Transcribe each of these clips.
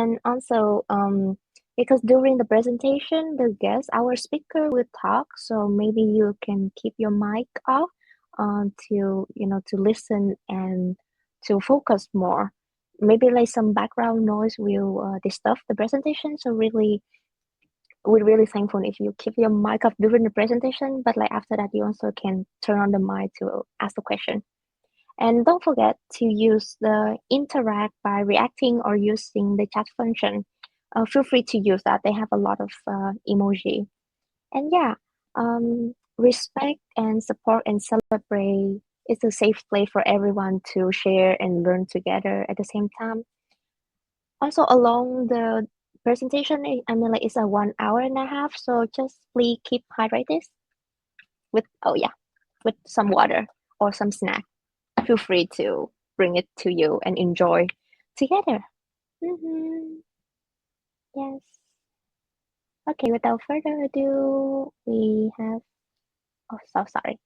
And also, because during the presentation, our speaker will talk, so maybe you can keep your mic off, to listen and to focus more. Maybe like some background noise will disturb the presentation. So we're really thankful if you keep your mic off during the presentation, but like after that, you also can turn on the mic to ask the question. And don't forget to use the interact by reacting or using the chat function. Feel free to use that. They have a lot of emoji. And yeah, respect and support and celebrate is a safe place for everyone to share and learn together at the same time. Also, along the presentation, it's a 1 hour and a half, so just please keep hydrated with with some water or some snack. Feel free to bring it to you and enjoy together. Yes. Okay, without further ado, we have. Oh, so sorry.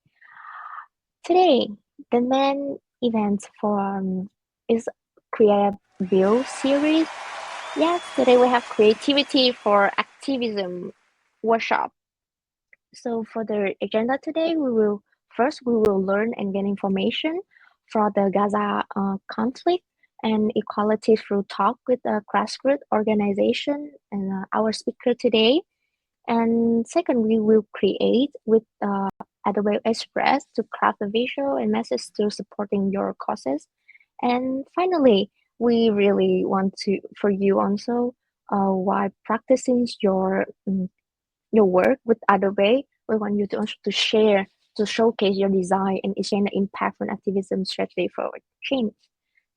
Today, the main event is Creaba series. Yes, today we have creativity for activism workshop. So for the agenda today, we will learn and gain information for the Gaza conflict and equality through talk with a grassroots organization and our speaker today. And second, we will create with Adobe Express to craft a visual and message to supporting your causes. And finally, we really want to for you also while practicing your work with Adobe, we want you to also to share, to showcase your design and exchange the impact from activism strategy for change.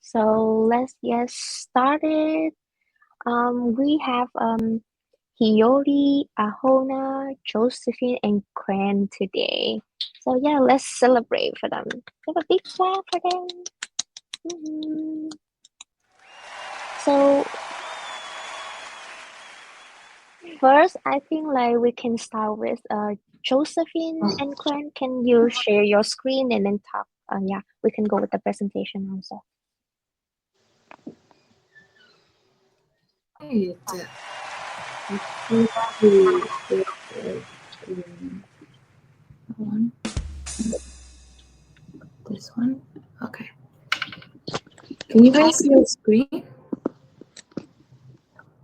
So let's get started. We have Hiyori, Ahona, Josephine, and Quen today. So yeah, let's celebrate for them. Give a big clap for them. Mhm. So first, I think like we can start with Josephine and Quen. Can you share your screen and then talk? Yeah, we can go with the presentation also. Right. One. This one. Okay. Can you guys see the screen?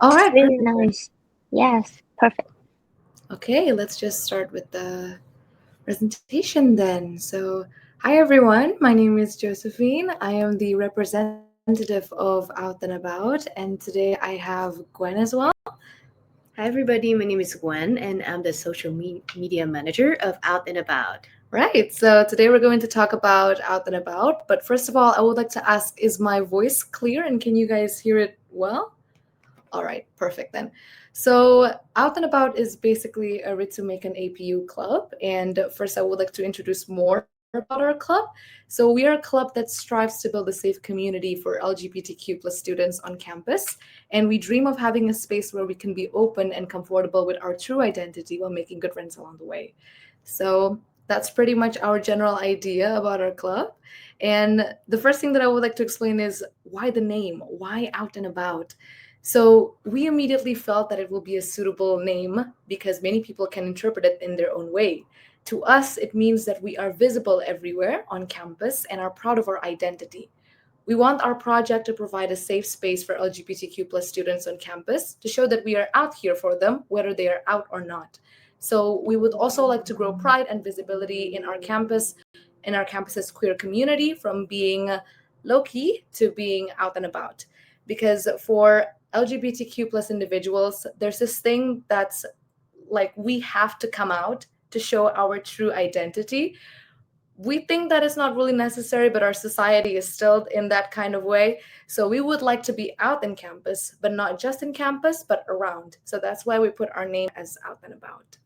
All right. Really Perfect. nice. Yes, perfect. Okay, let's just start with the presentation then. So, hi everyone. My name is Josephine. I am the representative of Out and About, and today I have Gwen as well. Hi, everybody. My name is Gwen, and I'm the social media manager of Out and About. Right. So today we're going to talk about Out and About. But first of all, I would like to ask, is my voice clear and can you guys hear it well? All right, perfect then. So Out and About is basically a Ritsu Make an APU club. And first, I would like to introduce more about our club. So we are a club that strives to build a safe community for LGBTQ plus students on campus. And we dream of having a space where we can be open and comfortable with our true identity while making good friends along the way. So that's pretty much our general idea about our club. And the first thing that I would like to explain is why the name, why Out and About? So we immediately felt that it will be a suitable name because many people can interpret it in their own way. To us, it means that we are visible everywhere on campus and are proud of our identity. We want our project to provide a safe space for LGBTQ plus students on campus to show that we are out here for them, whether they are out or not. So we would also like to grow pride and visibility in our campus, in our campus's queer community, from being low key to being out and about. Because for LGBTQ plus individuals, there's this thing that's like we have to come out to show our true identity. We think that is not really necessary, but our society is still in that kind of way. So we would like to be out in campus, but not just in campus, but around. So that's why we put our name as Out and About.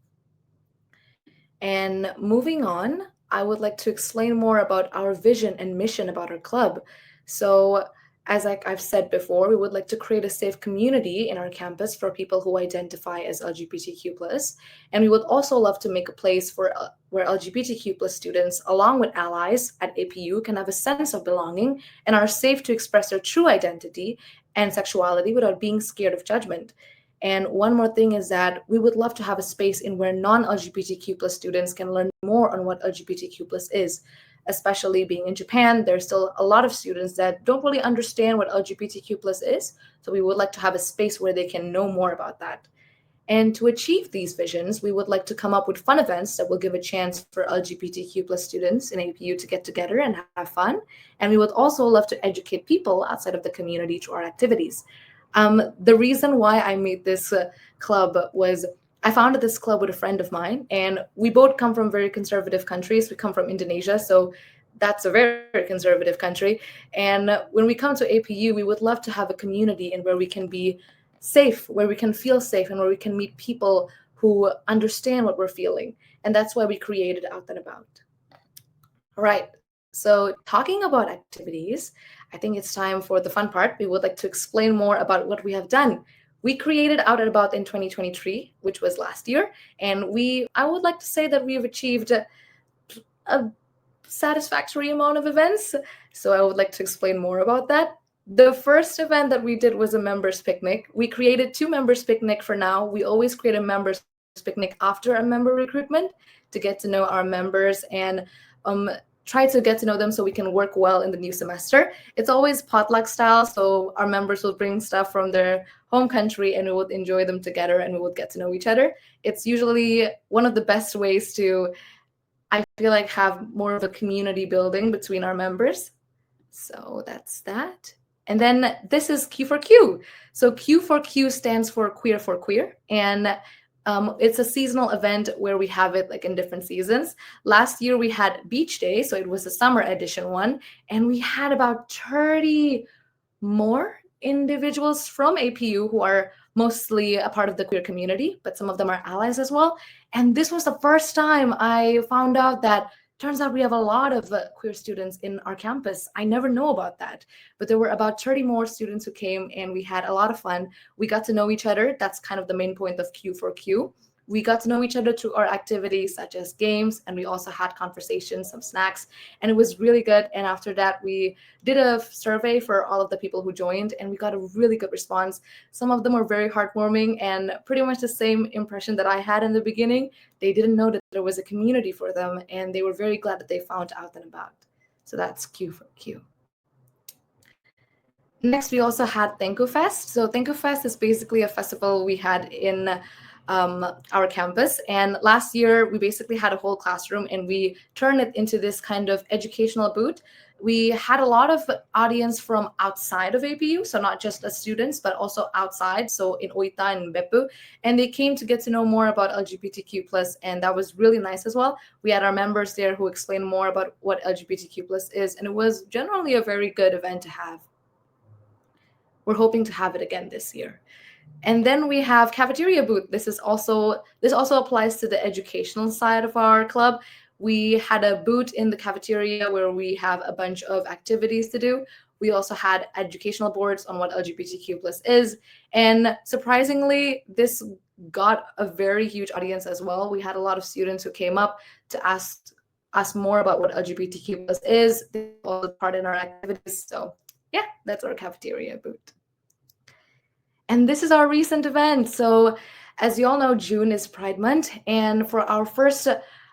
And moving on, I would like to explain more about our vision and mission about our club. So, as I've said before, we would like to create a safe community in our campus for people who identify as LGBTQ plus, and we would also love to make a place for where LGBTQ plus students, along with allies at APU, can have a sense of belonging and are safe to express their true identity and sexuality without being scared of judgment. And one more thing is that we would love to have a space in where non-LGBTQ plus students can learn more on what LGBTQ plus is. Especially being in Japan, there's still a lot of students that don't really understand what LGBTQ plus is. So we would like to have a space where they can know more about that. And to achieve these visions, we would like to come up with fun events that will give a chance for LGBTQ plus students in APU to get together and have fun. And we would also love to educate people outside of the community through our activities. The reason why I made this club was I founded this club with a friend of mine, and we both come from very conservative countries. We come from Indonesia, so that's a very conservative country. And when we come to APU, we would love to have a community in where we can be safe, where we can feel safe, and where we can meet people who understand what we're feeling. And that's why we created Out and About. All right. So, talking about activities, I think it's time for the fun part. We would like to explain more about what we have done. We created Out and About in 2023, which was last year, and I would like to say that we have achieved a satisfactory amount of events. So, I would like to explain more about that. The first event that we did was a members picnic. We created 2 members picnic for now. We always create a members picnic after a member recruitment to get to know our members and um, try to get to know them so we can work well in the new semester. It's always potluck style, so our members will bring stuff from their home country and we would enjoy them together and we would get to know each other. It's usually one of the best ways to, I feel like, have more of a community building between our members. So that's that. And then this is Q for Q. So Q for Q stands for Queer for Queer. And it's a seasonal event where we have it like in different seasons. Last year we had Beach Day, so it was a summer edition one. And we had about 30 more individuals from APU who are mostly a part of the queer community, but some of them are allies as well. And this was the first time I found out that turns out we have a lot of queer students in our campus. I never know about that, but there were about 30 more students who came and we had a lot of fun. We got to know each other. That's kind of the main point of Q for Q. We got to know each other through our activities such as games, and we also had conversations, some snacks, and it was really good. And after that, we did a survey for all of the people who joined, and we got a really good response. Some of them were very heartwarming and pretty much the same impression that I had in the beginning. They didn't know that there was a community for them, and they were very glad that they found Out and About. So that's Q for Q. Next, we also had Thanku Fest. So Thanku Fest is basically a festival we had in our campus. And last year, we basically had a whole classroom and we turned it into this kind of educational booth. We had a lot of audience from outside of APU, so not just as students, but also outside, so in Oita and Beppu. And they came to get to know more about LGBTQ+, and that was really nice as well. We had our members there who explained more about what LGBTQ+ is, and it was generally a very good event to have. We're hoping to have it again this year. And then we have cafeteria booth. This also applies to the educational side of our club. We had a booth in the cafeteria where we have a bunch of activities to do. We also had educational boards on what LGBTQ+ is. And surprisingly, this got a very huge audience as well. We had a lot of students who came up to ask more about what LGBTQ+ is. They all took part in our activities. So yeah, that's our cafeteria booth. And this is our recent event. So as you all know, June is Pride Month. And for our first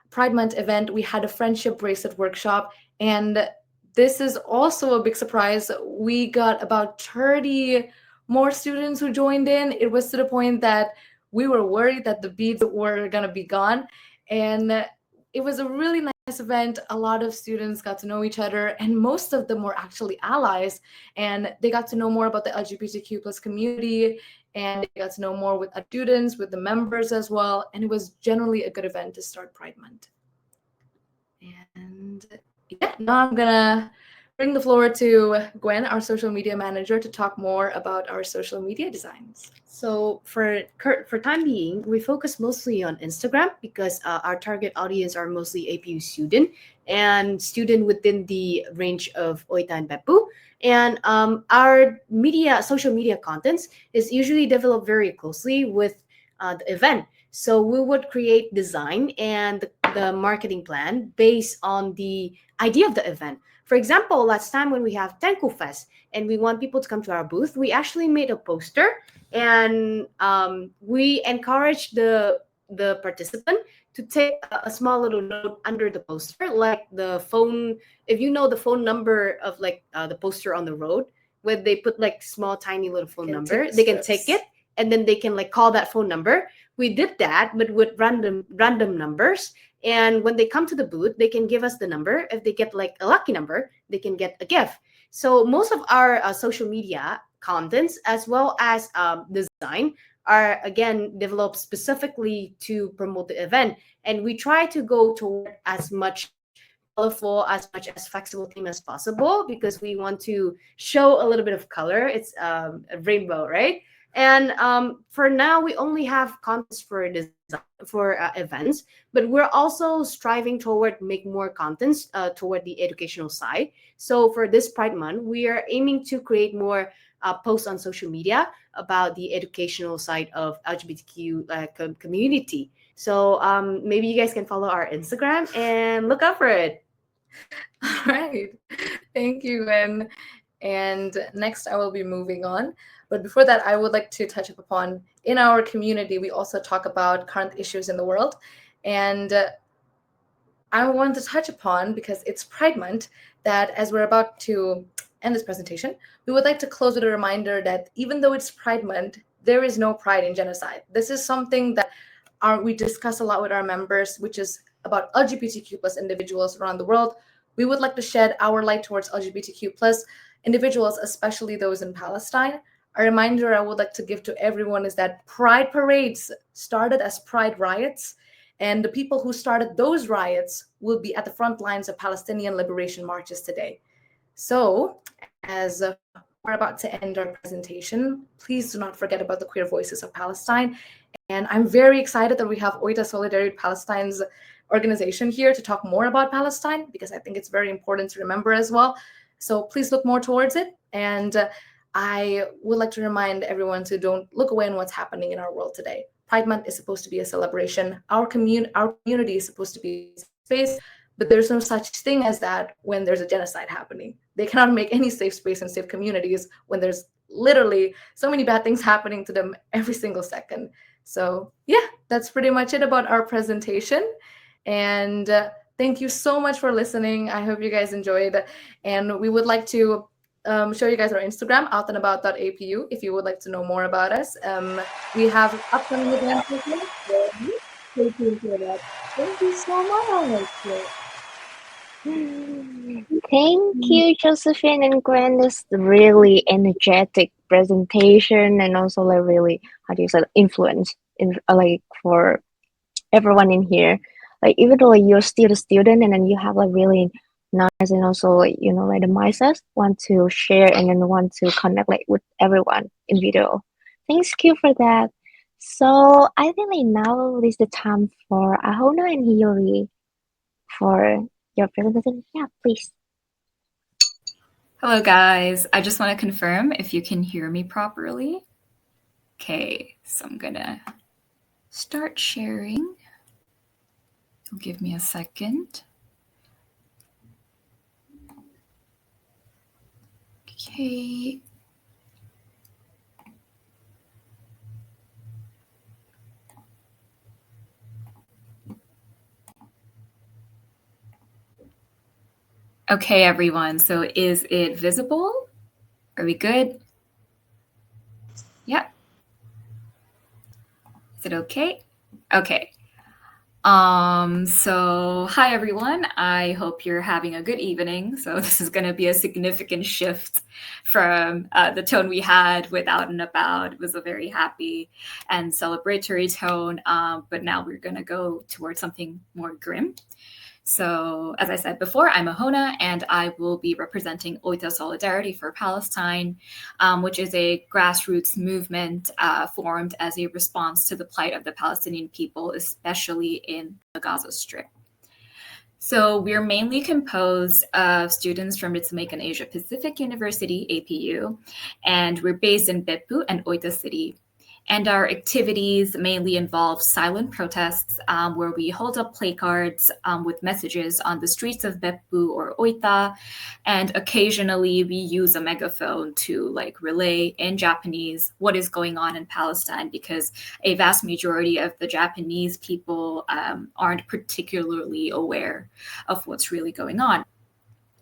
Pride Month event, we had a friendship bracelet workshop. And this is also a big surprise. We got about 30 more students who joined in. It was to the point that we were worried that the beads were going to be gone. And it was a really nice event. A lot of students got to know each other, and most of them were actually allies. And they got to know more about the LGBTQ+ community, and they got to know more with students, with the members as well. And it was generally a good event to start Pride Month. And yeah, now I'm gonna bring the floor to Gwen, our social media manager, to talk more about our social media designs. So for time being, we focus mostly on Instagram because our target audience are mostly APU student and student within the range of Oita and Beppu. And our social media contents is usually developed very closely with the event. So we would create design and the marketing plan based on the idea of the event. For example, last time when we have Tenku Fest and we want people to come to our booth, we actually made a poster, and we encourage the participant to take a small little note under the poster, like the phone. If you know the phone number of like the poster on the road, where they put like small tiny little phone number, they can take it and then they can like call that phone number. We did that, but with random numbers. And when they come to the booth, they can give us the number. If they get like a lucky number, they can get a gift. So most of our social media contents, as well as design, are again developed specifically to promote the event. And we try to go toward as much colorful, as much as flexible theme as possible, because we want to show a little bit of color. It's a rainbow, right? And for now, we only have contents for design for events, but we're also striving toward make more contents toward the educational side. So for this Pride Month, we are aiming to create more posts on social media about the educational side of LGBTQ community. So maybe you guys can follow our Instagram and look out for it. All right. Thank you, Gwen. And next, I will be moving on. But before that, I would like to touch up upon in our community, we also talk about current issues in the world. And I want to touch upon, because it's Pride Month, that as we're about to end this presentation, we would like to close with a reminder that even though it's Pride Month, there is no pride in genocide. This is something that we discuss a lot with our members, which is about LGBTQ plus individuals around the world. We would like to shed our light towards LGBTQ plus individuals, especially those in Palestine. A reminder I would like to give to everyone is that pride parades started as pride riots, and the people who started those riots will be at the front lines of Palestinian liberation marches today. So, as we're about to end our presentation, please do not forget about the queer voices of Palestine. And I'm very excited that we have OITA Solidarity Palestine's organization here to talk more about Palestine, because I think it's very important to remember as well. So please look more towards it. And I would like to remind everyone to don't look away on what's happening in our world today. Pride Month is supposed to be a celebration. Our community is supposed to be a space, but there's no such thing as that when there's a genocide happening. They cannot make any safe space and safe communities when there's literally so many bad things happening to them every single second. So yeah, that's pretty much it about our presentation. And thank you so much for listening. I hope you guys enjoyed. And we would like to show you guys our Instagram, outandabout.apu, if you would like to know more about us. We have upcoming events. Stay tuned for that. Thank you so much. Thank you, Josephine and Gwen. This really energetic presentation, and also like really, how do you say, influence in like for everyone in here. Like even though like you're still a student, and then you have like really nice, and also like like the mindset want to share and then want to connect like with everyone in video. Thanks you for that. So I think like now is the time for Ahona and Hiyori for your presentation. Yeah, please. Hello, guys. I just want to confirm if you can hear me properly. Okay, so I'm gonna start sharing. Give me a second. Okay. Okay, everyone. So is it visible? Are we good? Yep. Is it okay? Okay. So hi everyone. I hope you're having a good evening. So this is going to be a significant shift from the tone we had with Out and About. It was a very happy and celebratory tone, but now we're going to go towards something more grim. So as I said before, I'm Ahona, and I will be representing OITA Solidarity for Palestine, which is a grassroots movement formed as a response to the plight of the Palestinian people, especially in the Gaza Strip. So we're mainly composed of students from Ritsumeikan and Asia Pacific University, APU, and we're based in Beppu and Oita City. And our activities mainly involve silent protests where we hold up placards with messages on the streets of Beppu or Oita. And occasionally we use a megaphone to relay in Japanese what is going on in Palestine, because a vast majority of the Japanese people aren't particularly aware of what's really going on.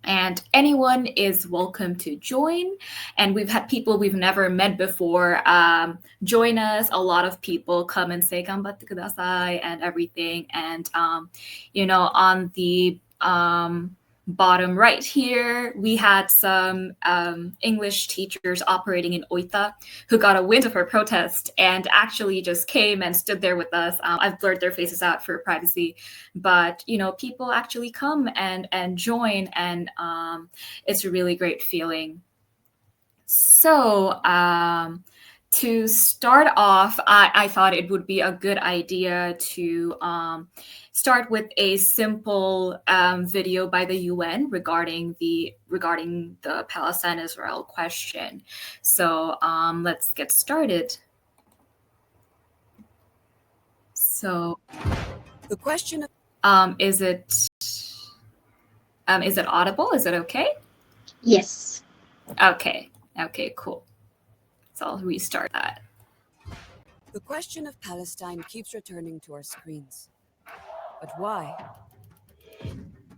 And anyone is welcome to join. And we've had people we've never met before join us. A lot of people come and say "Ganbatte kudasai" and everything. And on the bottom right here, we had some English teachers operating in Oita who got a wind of our protest and actually just came and stood there with us. I've blurred their faces out for privacy, but people actually come and join, and it's a really great feeling. So to start off, I thought it would be a good idea to start with a simple video by the UN regarding the Palestine-Israel question. So let's get started. So the question is it audible? Is it okay? Yes. Okay, cool. So I'll restart that. The question of Palestine keeps returning to our screens. But why?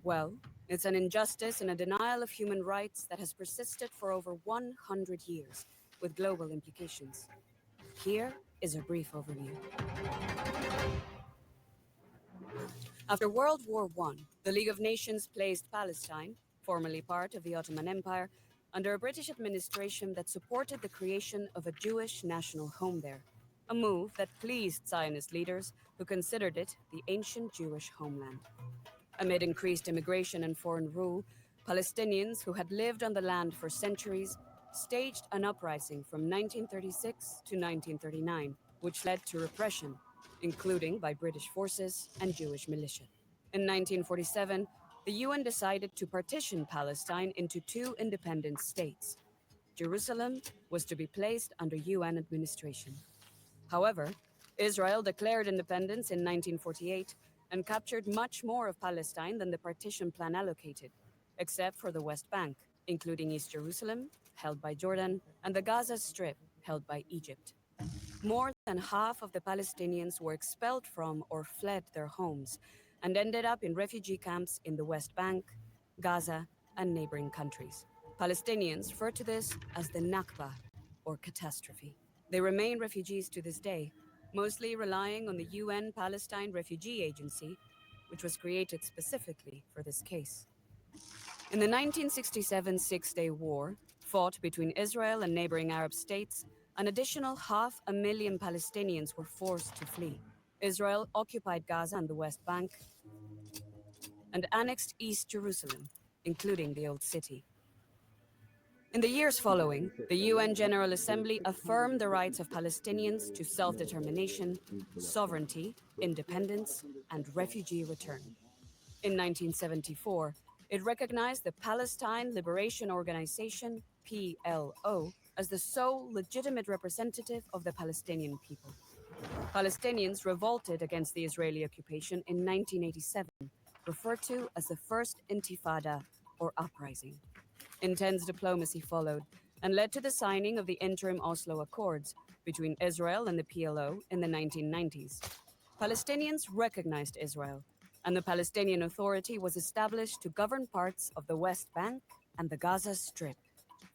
Well, it's an injustice and a denial of human rights that has persisted for over 100 years, with global implications. Here is a brief overview. After World War I, the League of Nations placed Palestine, formerly part of the Ottoman Empire, under a British administration that supported the creation of a Jewish national home there, a move that pleased Zionist leaders who considered it the ancient Jewish homeland. Amid increased immigration and foreign rule, Palestinians who had lived on the land for centuries staged an uprising from 1936 to 1939, which led to repression, including by British forces and Jewish militia. In 1947, the UN decided to partition Palestine into two independent states. Jerusalem was to be placed under UN administration. However, Israel declared independence in 1948 and captured much more of Palestine than the partition plan allocated, except for the West Bank, including East Jerusalem, held by Jordan, and the Gaza Strip, held by Egypt. More than half of the Palestinians were expelled from or fled their homes and ended up in refugee camps in the West Bank, Gaza, and neighboring countries. Palestinians refer to this as the Nakba, or catastrophe. They remain refugees to this day, mostly relying on the UN Palestine Refugee Agency, which was created specifically for this case. In the 1967 Six-Day War, fought between Israel and neighboring Arab states, an additional 500,000 Palestinians were forced to flee. Israel occupied Gaza and the West Bank and annexed East Jerusalem, including the Old City. In the years following, the UN General Assembly affirmed the rights of Palestinians to self-determination, sovereignty, independence, and refugee return. In 1974, it recognized the Palestine Liberation Organization, PLO, as the sole legitimate representative of the Palestinian people. Palestinians revolted against the Israeli occupation in 1987, referred to as the First Intifada, or uprising. Intense diplomacy followed and led to the signing of the interim Oslo Accords between Israel and the PLO in the 1990s. Palestinians recognized Israel, and the Palestinian Authority was established to govern parts of the West Bank and the Gaza Strip.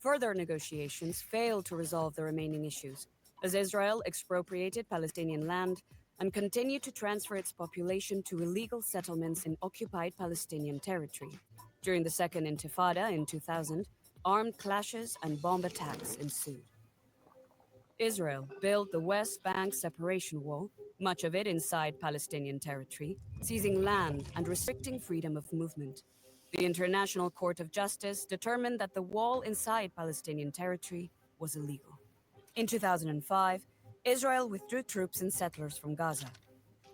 Further negotiations failed to resolve the remaining issues, as Israel expropriated Palestinian land and continued to transfer its population to illegal settlements in occupied Palestinian territory. During the Second Intifada in 2000, armed clashes and bomb attacks ensued. Israel built the West Bank separation wall, much of it inside Palestinian territory, seizing land and restricting freedom of movement. The International Court of Justice determined that the wall inside Palestinian territory was illegal. In 2005, Israel withdrew troops and settlers from Gaza.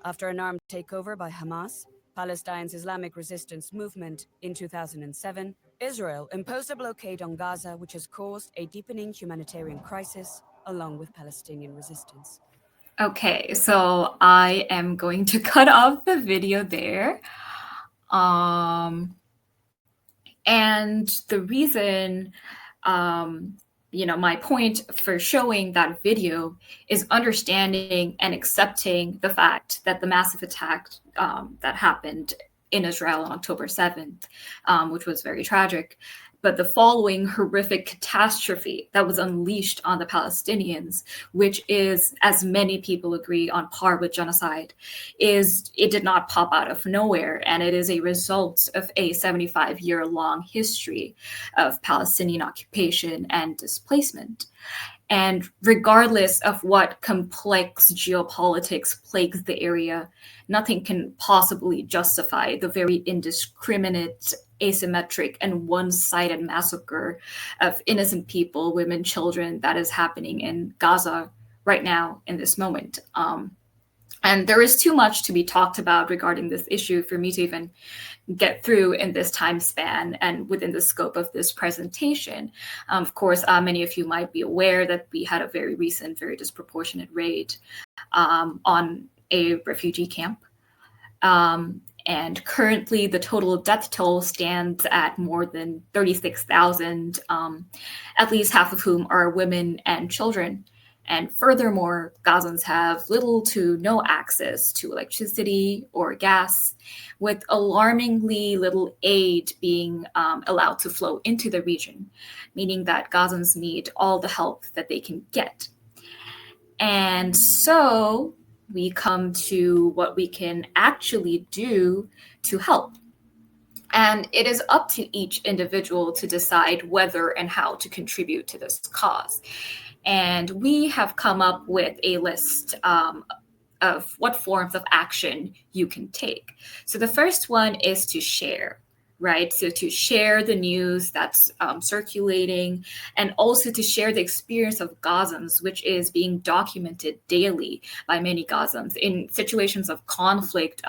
After an armed takeover by Hamas, Palestine's Islamic resistance movement, in 2007, Israel imposed a blockade on Gaza, which has caused a deepening humanitarian crisis along with Palestinian resistance. Okay, so I am going to cut off the video there. And the reason, my point for showing that video is understanding and accepting the fact that the massive attack that happened in Israel on October 7th, which was very tragic, but the following horrific catastrophe that was unleashed on the Palestinians, which is, as many people agree, on par with genocide, it did not pop out of nowhere, and it is a result of a 75-year-long history of Palestinian occupation and displacement. And regardless of what complex geopolitics plagues the area, nothing can possibly justify the very indiscriminate, asymmetric, and one-sided massacre of innocent people, women, children that is happening in Gaza right now in this moment. And there is too much to be talked about regarding this issue for me to even get through in this time span and within the scope of this presentation. Of course, many of you might be aware that we had a very recent, very disproportionate raid on a refugee camp. And currently, the total death toll stands at more than 36,000, at least half of whom are women and children. And furthermore, Gazans have little to no access to electricity or gas, with alarmingly little aid being allowed to flow into the region, meaning that Gazans need all the help that they can get. And so we come to what we can actually do to help. And it is up to each individual to decide whether and how to contribute to this cause. And we have come up with a list of what forms of action you can take. So the first one is to share, right? So to share the news that's circulating, and also to share the experience of Gazans, which is being documented daily by many Gazans in situations of conflict.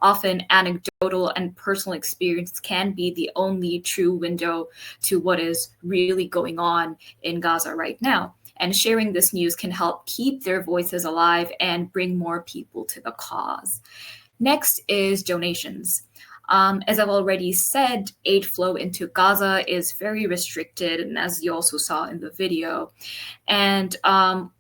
Often anecdotal and personal experience can be the only true window to what is really going on in Gaza right now. And sharing this news can help keep their voices alive and bring more people to the cause. Next is donations. As I've already said, aid flow into Gaza is very restricted, and as you also saw in the video. And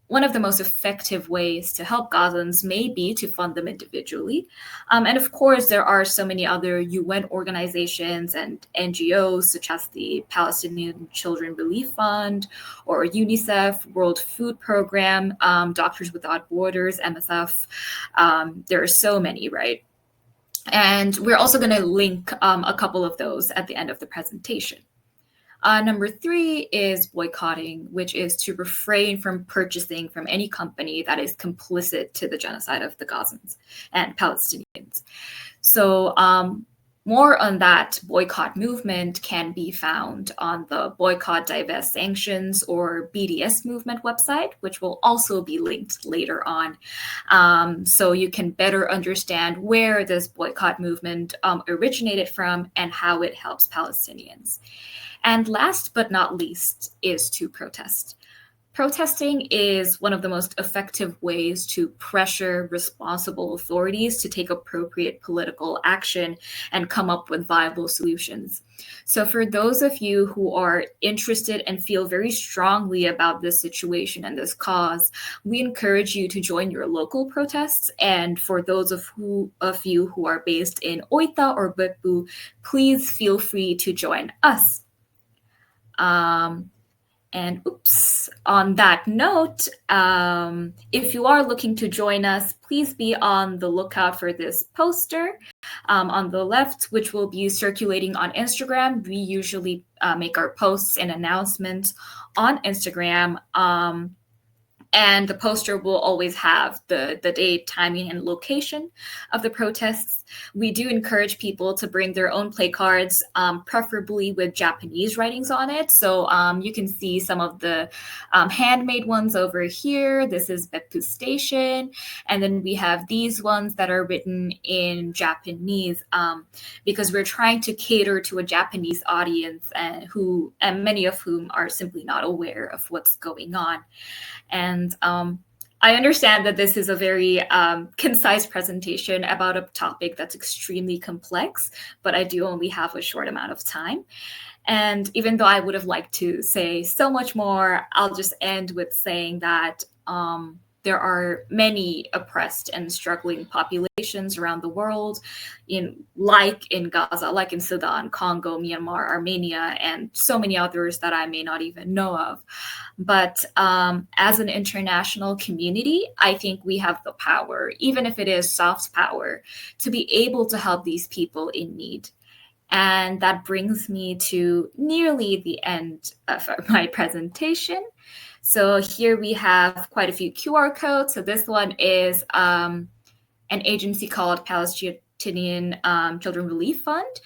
one of the most effective ways to help Gazans may be to fund them individually. And of course, there are so many other UN organizations and NGOs, such as the Palestinian Children Relief Fund, or UNICEF, World Food Program, Doctors Without Borders, MSF. There are so many, right? And we're also going to link a couple of those at the end of the presentation. Number 3 is boycotting, which is to refrain from purchasing from any company that is complicit to the genocide of the Gazans and Palestinians. So more on that boycott movement can be found on the Boycott, Divest, Sanctions, or BDS movement website, which will also be linked later on. So you can better understand where this boycott movement originated from and how it helps Palestinians. And last but not least is to protest. Protesting is one of the most effective ways to pressure responsible authorities to take appropriate political action and come up with viable solutions. So for those of you who are interested and feel very strongly about this situation and this cause, we encourage you to join your local protests. And for those of you who are based in Oita or Beppu, please feel free to join us. And on that note, if you are looking to join us, please be on the lookout for this poster on the left, which will be circulating on Instagram. We usually make our posts and announcements on Instagram. And the poster will always have the date, timing, and location of the protests. We do encourage people to bring their own play cards, preferably with Japanese writings on it. So you can see some of the handmade ones over here. This is Beppu Station. And then we have these ones that are written in Japanese, because we're trying to cater to a Japanese audience and many of whom are simply not aware of what's going on. And I understand that this is a very concise presentation about a topic that's extremely complex, but I do only have a short amount of time. And even though I would have liked to say so much more, I'll just end with saying that there are many oppressed and struggling populations around the world, like in Gaza, like in Sudan, Congo, Myanmar, Armenia, and so many others that I may not even know of. But as an international community, I think we have the power, even if it is soft power, to be able to help these people in need. And that brings me to nearly the end of my presentation. So here we have quite a few QR codes. So this one is an agency called Palestinian Children Relief Fund,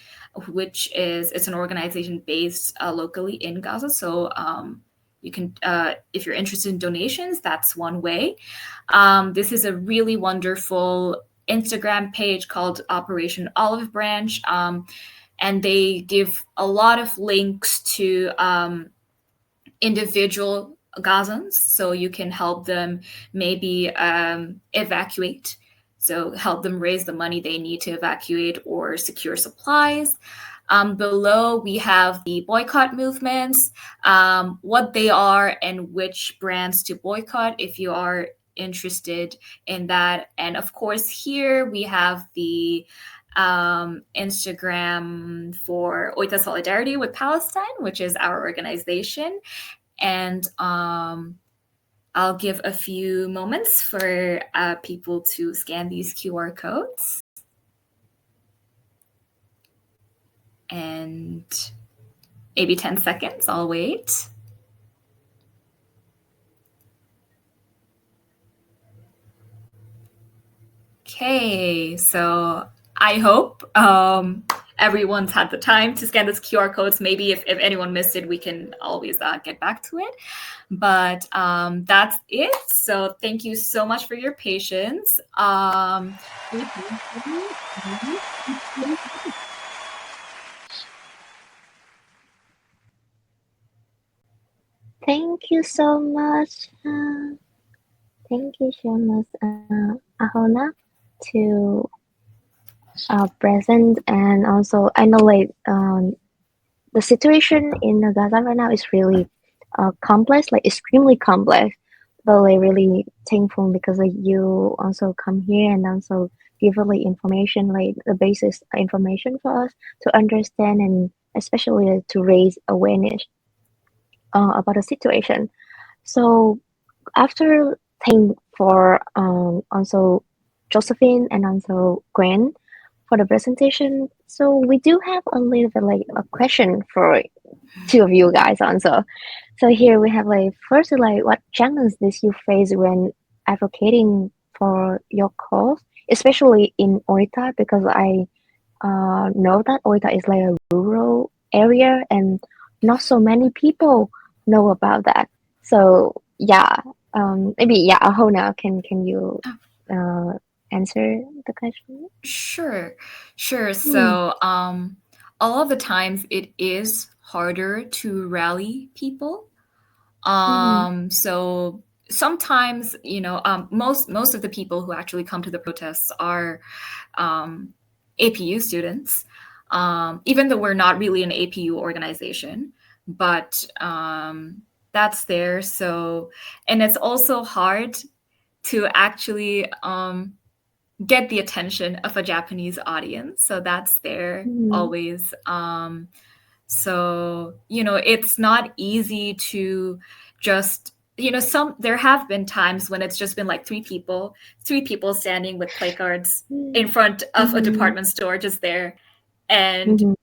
which it's an organization based locally in Gaza. So you can, if you're interested in donations, that's one way. This is a really wonderful Instagram page called Operation Olive Branch. And they give a lot of links to individual Gazans, so you can help them maybe evacuate. So help them raise the money they need to evacuate or secure supplies. Below, we have the boycott movements, what they are and which brands to boycott if you are interested in that. And of course, here we have the Instagram for Oita Solidarity with Palestine, which is our organization. And I'll give a few moments for people to scan these QR codes. And maybe 10 seconds, I'll wait. Okay, so I hope everyone's had the time to scan these QR codes. Maybe if anyone missed it, we can always get back to it. But that's it. So thank you so much for your patience. Thank you so much. Thank you so much, Ahona, to present. And also I know like the situation in Gaza right now is really complex, like extremely complex. But like really thankful because like you also come here and also give like information, like the basic information for us to understand and especially to raise awareness about the situation. So after thank for also Josephine and also Gwen for the presentation. So we do have a little bit like a question for two of you guys also. So here we have like first like what challenges did you face when advocating for your cause, especially in Oita, because I know that Oita is like a rural area and not so many people know about that. So yeah, maybe yeah, Ahona, can you answer the question? Sure. So all of the times it is harder to rally people. So sometimes, most of the people who actually come to the protests are APU students, even though we're not really an APU organization, but that's there. So, and it's also hard to actually get the attention of a Japanese audience. So that's there always. So, it's not easy to just, there have been times when it's just been like three people standing with placards in front of a department store just there. And,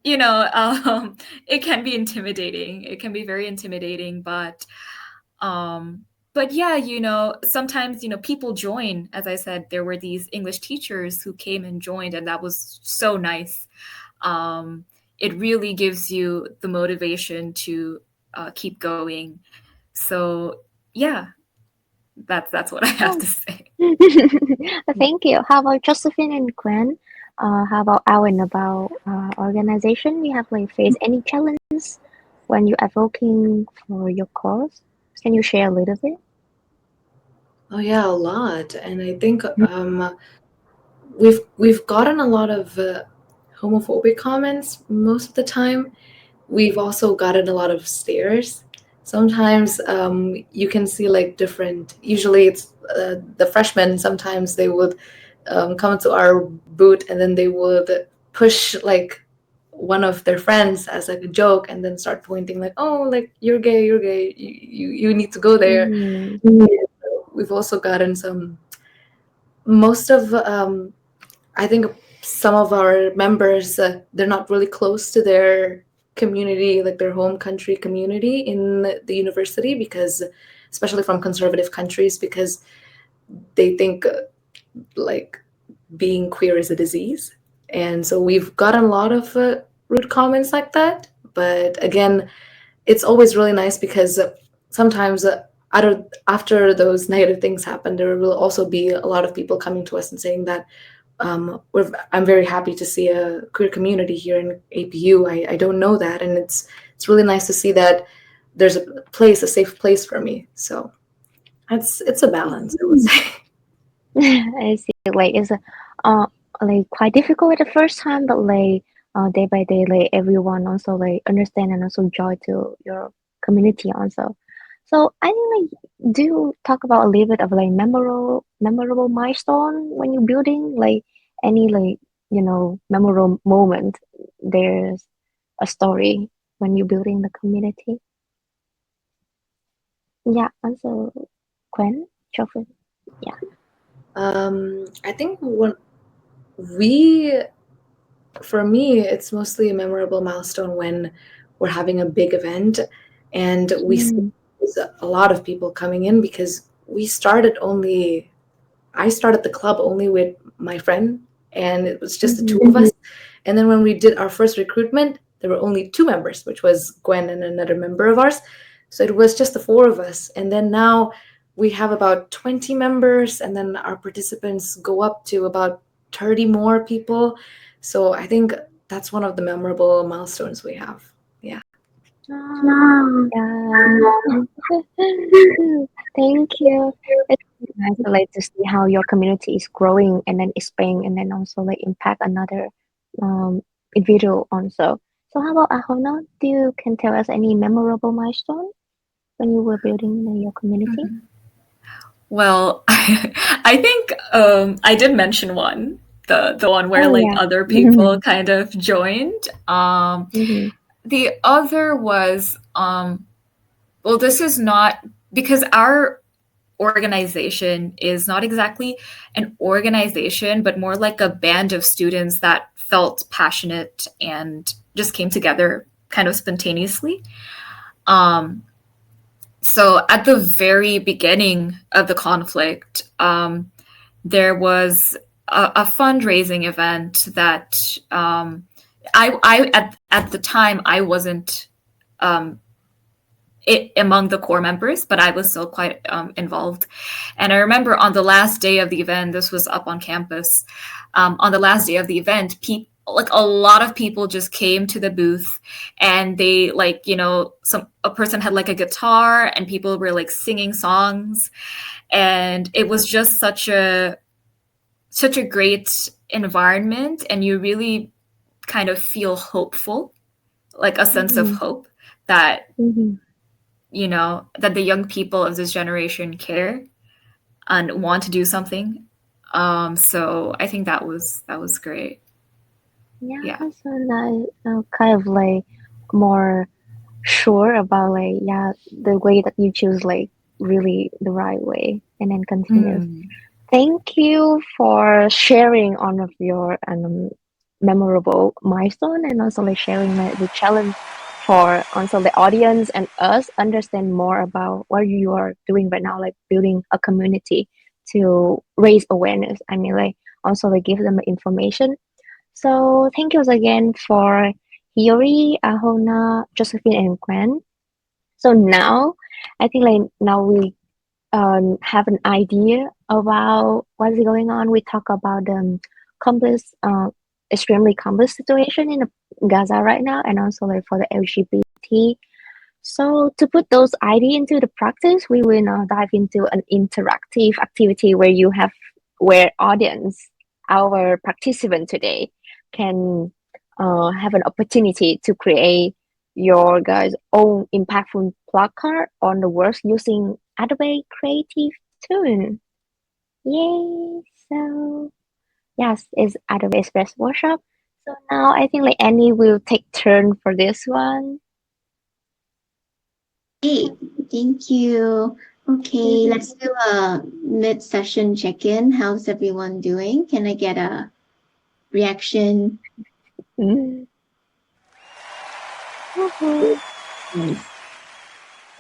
it can be intimidating. It can be very intimidating, but but yeah, sometimes, people join. As I said, there were these English teachers who came and joined, and that was so nice. It really gives you the motivation to keep going. So yeah, that's what I have to say. Thank you. How about Josephine and Gwen? How about out and about organization? You have like faced any challenges when you advocating for your cause? Can you share a little bit? Oh yeah, a lot. And I think we've gotten a lot of homophobic comments most of the time. We've also gotten a lot of stares. Sometimes you can see like different. Usually it's the freshmen. Sometimes they would come to our booth and then they would push like one of their friends as like a joke and then start pointing like, oh, like you're gay, you need to go there. Mm, We've also gotten some. Most of I think some of our members they're not really close to their community, like their home country community in the university, because especially from conservative countries, because they think like being queer is a disease. And so we've gotten a lot of rude comments like that. But again, it's always really nice because sometimes after those negative things happen, there will also be a lot of people coming to us and saying that I'm very happy to see a queer community here in APU. I don't know that, and it's really nice to see that there's a safe place for me. So it's a balance, I would say. I see. Like it's uh like quite difficult at the first time, but like day by day, like everyone also like understand and also joy to your community also. So I think like do you talk about a little bit of like memorable milestone when you're building like any like memorable moment. There's a story when you're building the community. Yeah, also Gwen, Chauffeur. Yeah. I think we for me, it's mostly a memorable milestone when we're having a big event and we see Mm, a lot of people coming in, because I started the club only with my friend, and it was just the two of us. And then when we did our first recruitment, there were only two members, which was Gwen and another member of ours. So it was just the four of us. And then now we have about 20 members, and then our participants go up to about 30 more people. So I think that's one of the memorable milestones we have. Yeah. yeah. Thank you. It's really nice to like to see how your community is growing and then expanding and then also like impact another um individual also. So how about Ahona? Do you can tell us any memorable milestone when you were building your community? Well, I think I did mention one, the one where Oh like yeah. other people kind of joined. Mm-hmm. The other was well, this is not because our organization is not exactly an organization, but more like a band of students that felt passionate and just came together kind of spontaneously. Um, so at the very beginning of the conflict, there was a fundraising event that I at the time I wasn't um, among the core members, but I was still quite involved. And I remember on the last day of the event, this was up on campus. On the last day of the event, like a lot of people just came to the booth, and they like a person had like a guitar, and people were like singing songs, and it was just such a great environment, and you really kind of feel hopeful, like a sense of Mm-hmm. hope that Mm-hmm. that the young people of this generation care and want to do something. So I think that was great. Yeah, Yeah. also nice. Kind of like more sure about like the way that you choose like really the right way and then continues. Mm. Thank you for sharing all of your memorable milestone and also like sharing like the challenge for also the audience and us understand more about what you are doing right now, like building a community to raise awareness. I mean, like also like give them information. So thank you again for Hiyori, Ahona, Josephine, and Gwen. So now, I think like now we have an idea about what's going on. We talk about the complex, extremely complex situation in Gaza right now, and also like for the LGBT. So to put those ideas into the practice, we will now dive into an interactive activity where audience, our participant today, can have an opportunity to create your guys' own impactful placard on the works using Adobe Creative Tool. Yay! So yes, it's Adobe Express workshop. So now I think like Annie will take turn for this one. Hey, thank you. Okay, let's do a mid-session check-in. How's everyone doing? Can I get a reaction? Mm. Woohoo. Nice.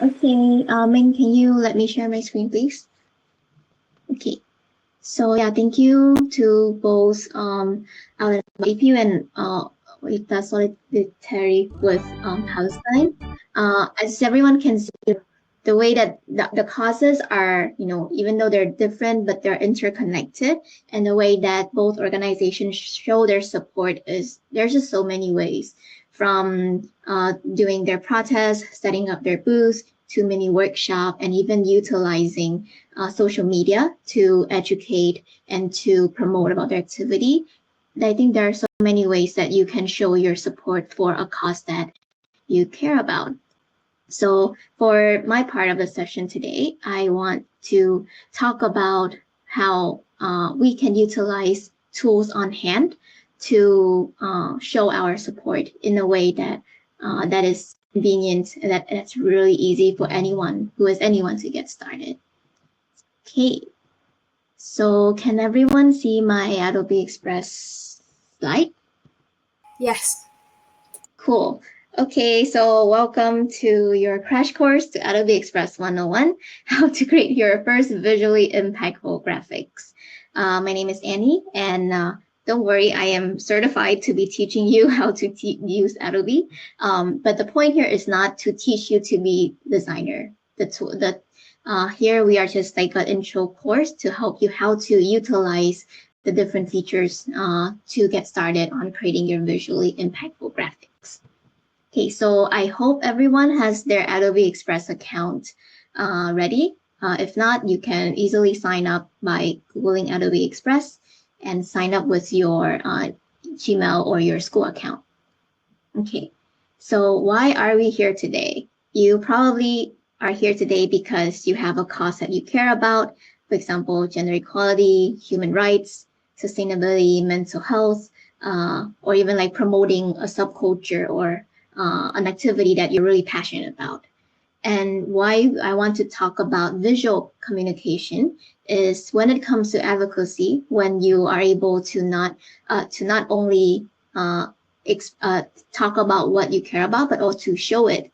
Okay, Ming, can you let me share my screen, please? Okay. So yeah, thank you to both APU and Oita Solidarity with Palestine. As everyone can see, the way that the causes are, even though they're different, but they're interconnected, and the way that both organizations show their support is there's just so many ways, from doing their protests, setting up their booths, to mini workshop, and even utilizing social media to educate and to promote about their activity. I think there are so many ways that you can show your support for a cause that you care about. So for my part of the session today, I want to talk about how we can utilize tools on hand to show our support in a way that that is convenient, that's really easy for anyone to get started. Okay, so can everyone see my Adobe Express slide? Yes. Cool. Okay, so welcome to your crash course to Adobe Express 101, how to create your first visually impactful graphics. My name is Annie, and don't worry, I am certified to be teaching you how to use Adobe. But the point here is not to teach you to be designer. Here we are just like an intro course to help you how to utilize the different features to get started on creating your visually impactful graphics. Okay, so I hope everyone has their Adobe Express account ready. If not, you can easily sign up by Googling Adobe Express and sign up with your Gmail or your school account. Okay, so why are we here today? You probably are here today because you have a cause that you care about, for example, gender equality, human rights, sustainability, mental health, or even like promoting a subculture or an activity that you're really passionate about. And why I want to talk about visual communication is when it comes to advocacy, when you are able to not only talk about what you care about, but also show it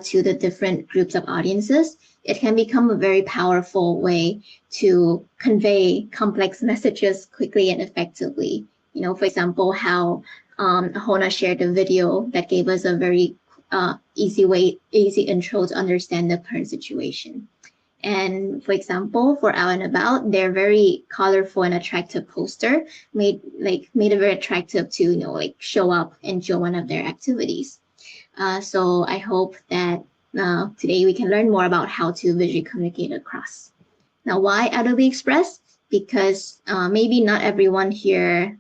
to the different groups of audiences, it can become a very powerful way to convey complex messages quickly and effectively. For example, how Hona shared a video that gave us a very easy intro to understand the current situation. And for example, for Out and About, they're very colorful and attractive poster made it very attractive to show up and show one of their activities. So I hope that today we can learn more about how to visually communicate across. Now, why Adobe Express? Because maybe not everyone here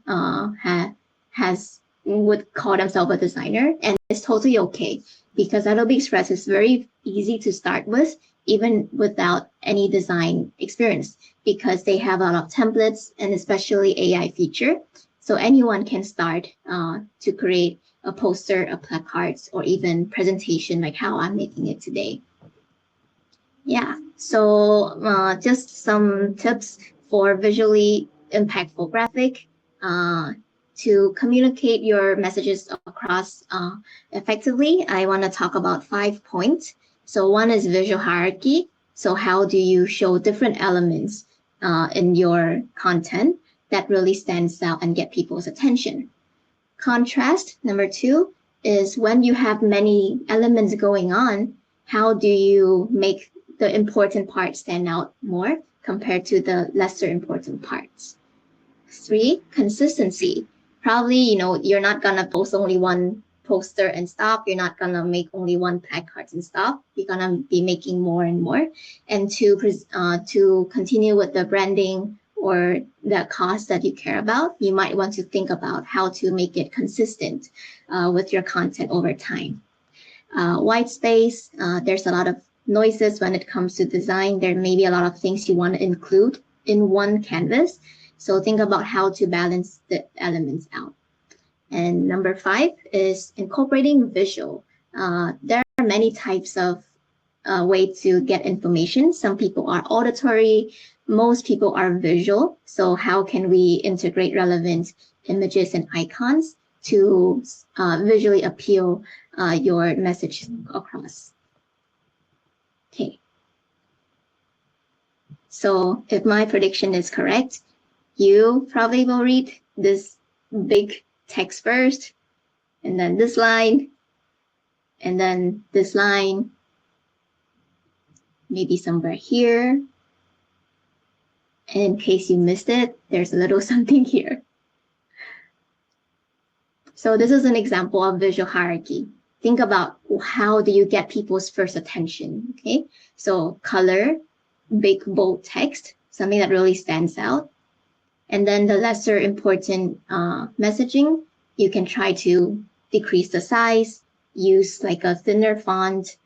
would call themselves a designer, and it's totally okay, because Adobe Express is very easy to start with, even without any design experience, because they have a lot of templates and especially AI feature. So anyone can start to create a poster, a placards, or even presentation like how I'm making it today. Yeah, so just some tips for visually impactful graphic. to communicate your messages across effectively, I want to talk about 5 points. So one is visual hierarchy. So how do you show different elements in your content that really stands out and get people's attention? Contrast, number 2, is when you have many elements going on, how do you make the important parts stand out more compared to the lesser important parts? 3, consistency. Probably, you're not gonna post only one poster and stop. You're not gonna make only one placard and stop. You're gonna be making more and more. And to continue with the branding or the cause that you care about, you might want to think about how to make it consistent with your content over time. White space, there's a lot of noises when it comes to design. There may be a lot of things you want to include in one canvas. So think about how to balance the elements out. And number 5 is incorporating visual. There are many types of way to get information. Some people are auditory, most people are visual. So how can we integrate relevant images and icons to visually appeal your message across? Okay. So if my prediction is correct, you probably will read this big text first, and then this line, and then this line, maybe somewhere here. And in case you missed it, there's a little something here. So this is an example of visual hierarchy. Think about how do you get people's first attention, okay? So color, big, bold text, something that really stands out. And then the lesser important messaging, you can try to decrease the size, use like a thinner font,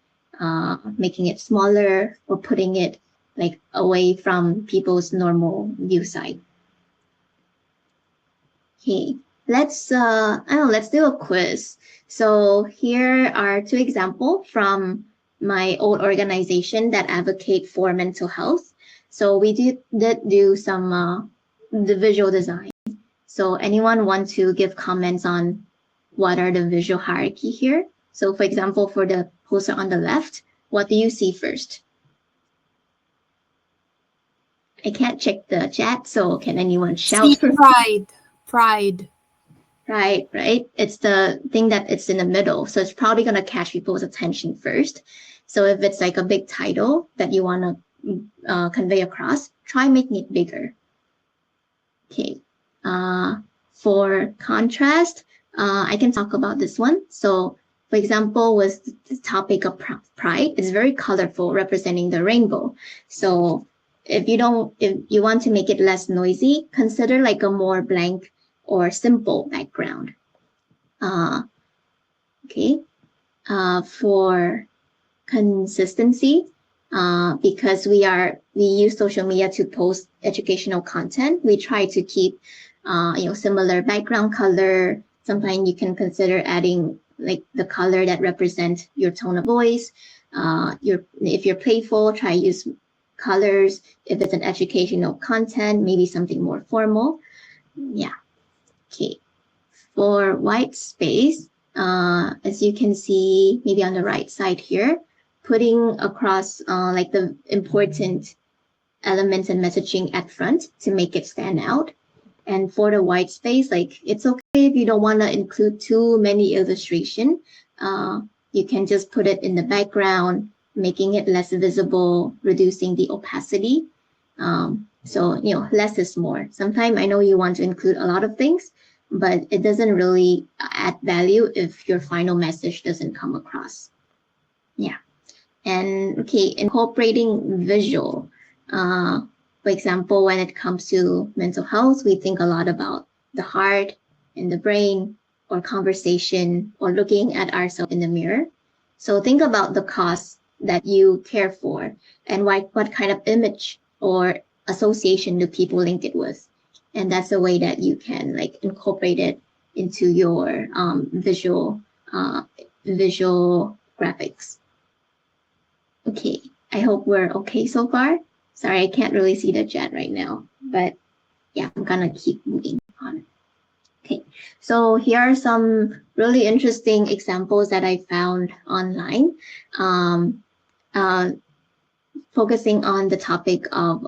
making it smaller, or putting it like away from people's normal view side. Okay, let's do a quiz. So here are 2 examples from my old organization that advocate for mental health. So we did do some the visual design. So anyone want to give comments on what are the visual hierarchy here? So for example, for the poster on the left, what do you see first? I can't check the chat, so can anyone shout? Pride. Right. It's the thing that it's in the middle. So it's probably going to catch people's attention first. So if it's like a big title that you want to convey across, try making it bigger. Okay. For contrast, I can talk about this one. So for example, with the topic of pride, it's very colorful, representing the rainbow. So if you want to make it less noisy, consider like a more blank or simple background. Okay. For consistency, because we use social media to post educational content, we try to keep similar background color. Sometimes you can consider adding like the color that represents your tone of voice. If you're playful, try use colors. If it's an educational content, maybe something more formal. Yeah. Okay. For white space, as you can see, maybe on the right side here, putting across like the important elements and messaging at front to make it stand out. And for the white space, like it's okay if you don't want to include too many illustration. You can just put it in the background, making it less visible, reducing the opacity. So, less is more. Sometimes I know you want to include a lot of things, but it doesn't really add value if your final message doesn't come across. Yeah. And okay, incorporating visual. For example, when it comes to mental health, we think a lot about the heart and the brain, or conversation, or looking at ourselves in the mirror. So think about the cause that you care for, and what kind of image or association do people link it with. And that's a way that you can like incorporate it into your visual graphics. Okay, I hope we're okay so far. Sorry, I can't really see the chat right now, but yeah, I'm gonna keep moving on. Okay, so here are some really interesting examples that I found online, focusing on the topic of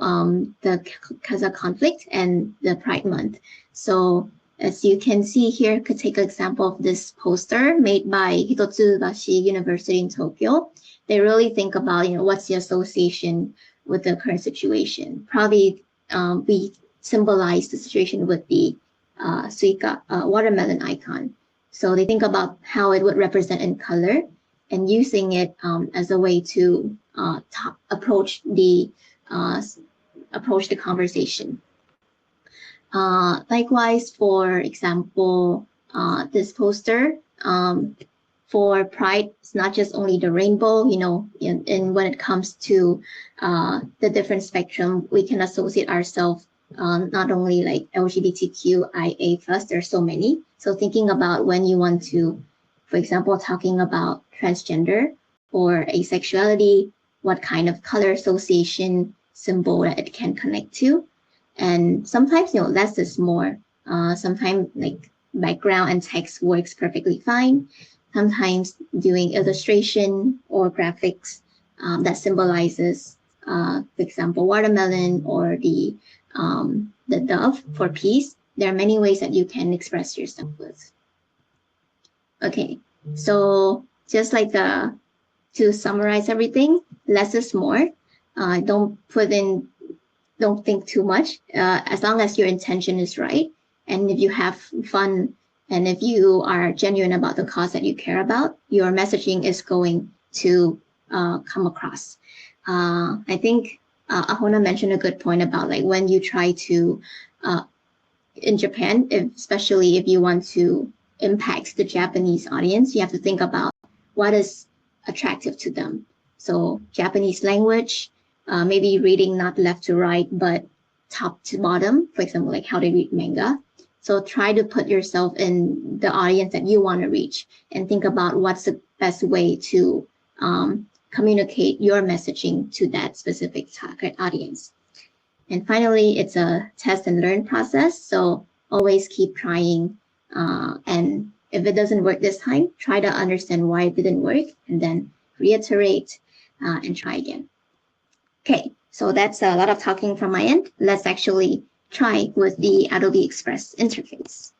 the Kazakh conflict and the Pride Month. So as you can see here, could take an example of this poster made by Hitotsubashi University in Tokyo. They really think about, what's the association with the current situation. Probably we symbolize the situation with the suika, watermelon icon. So they think about how it would represent in color and using it as a way to approach the conversation. Likewise, for example, this poster for Pride, it's not just only the rainbow, and when it comes to the different spectrum, we can associate ourselves not only like LGBTQIA+, there's so many. So thinking about when you want to, for example, talking about transgender or asexuality, what kind of color association symbol that it can connect to. And sometimes, less is more. Sometimes like background and text works perfectly fine. Sometimes doing illustration or graphics that symbolizes, for example, watermelon or the dove for peace. There are many ways that you can express yourself with. Okay, so just like to summarize everything, less is more. Don't think too much. As long as your intention is right, and if you have fun, and if you are genuine about the cause that you care about, your messaging is going to come across. I think Ahona mentioned a good point about like when you try to, in Japan, especially if you want to impact the Japanese audience, you have to think about what is attractive to them. So Japanese language, maybe reading not left to right, but top to bottom, for example, like how they read manga. So try to put yourself in the audience that you want to reach and think about what's the best way to communicate your messaging to that specific target audience. And finally, it's a test and learn process. So always keep trying. And if it doesn't work this time, try to understand why it didn't work and then reiterate and try again. Okay, so that's a lot of talking from my end. Let's actually try with the Adobe Express interface.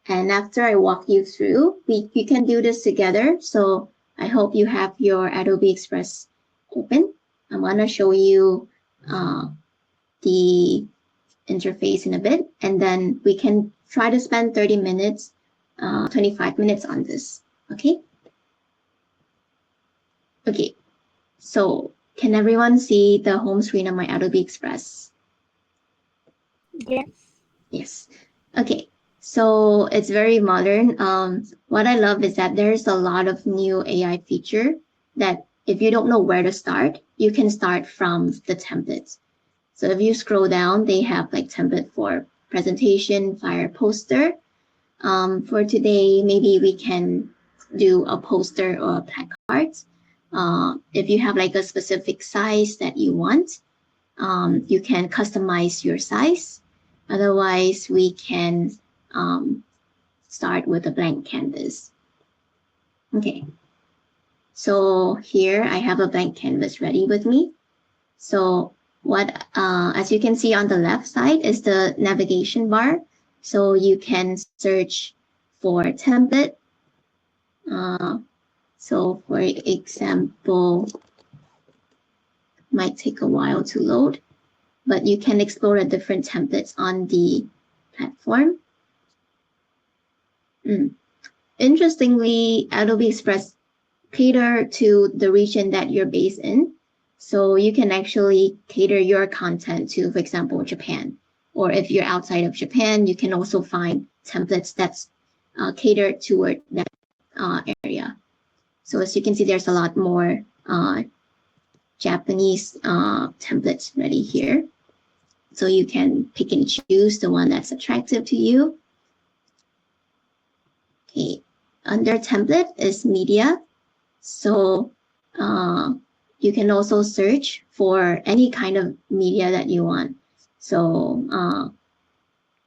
And after I walk you through, we can do this together. So I hope you have your Adobe Express open. I'm gonna show you the interface in a bit, and then we can try to spend 30 minutes, 25 minutes on this, okay? Okay, so can everyone see the home screen of my Adobe Express? Yes. Yes. Okay, so it's very modern. What I love is that there's a lot of new AI feature that if you don't know where to start, you can start from the templates. So if you scroll down, they have like template for presentation, flyer, poster. For today, maybe we can do a poster or a placard. If you have like a specific size that you want, you can customize your size. Otherwise, we can start with a blank canvas. Okay, so here I have a blank canvas ready with me. So what, as you can see on the left side is the navigation bar. So you can search for template. So for example, might take a while to load, but you can explore the different templates on the platform. Interestingly, Adobe Express cater to the region that you're based in. So you can actually cater your content to, for example, Japan. Or if you're outside of Japan, you can also find templates that's catered toward that area. So as you can see, there's a lot more Japanese templates ready here. So you can pick and choose the one that's attractive to you. Okay, under template is media. So you can also search for any kind of media that you want. So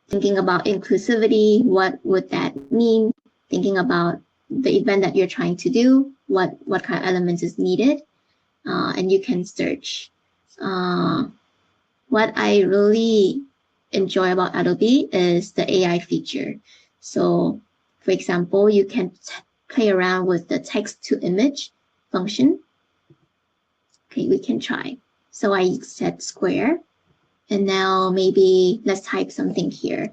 thinking about inclusivity, what would that mean? Thinking about the event that you're trying to do, what kind of elements is needed, and you can search. What I really enjoy about Adobe is the AI feature. So, for example, you can play around with the text to image function. Okay, we can try. So I set square, and now maybe let's type something here.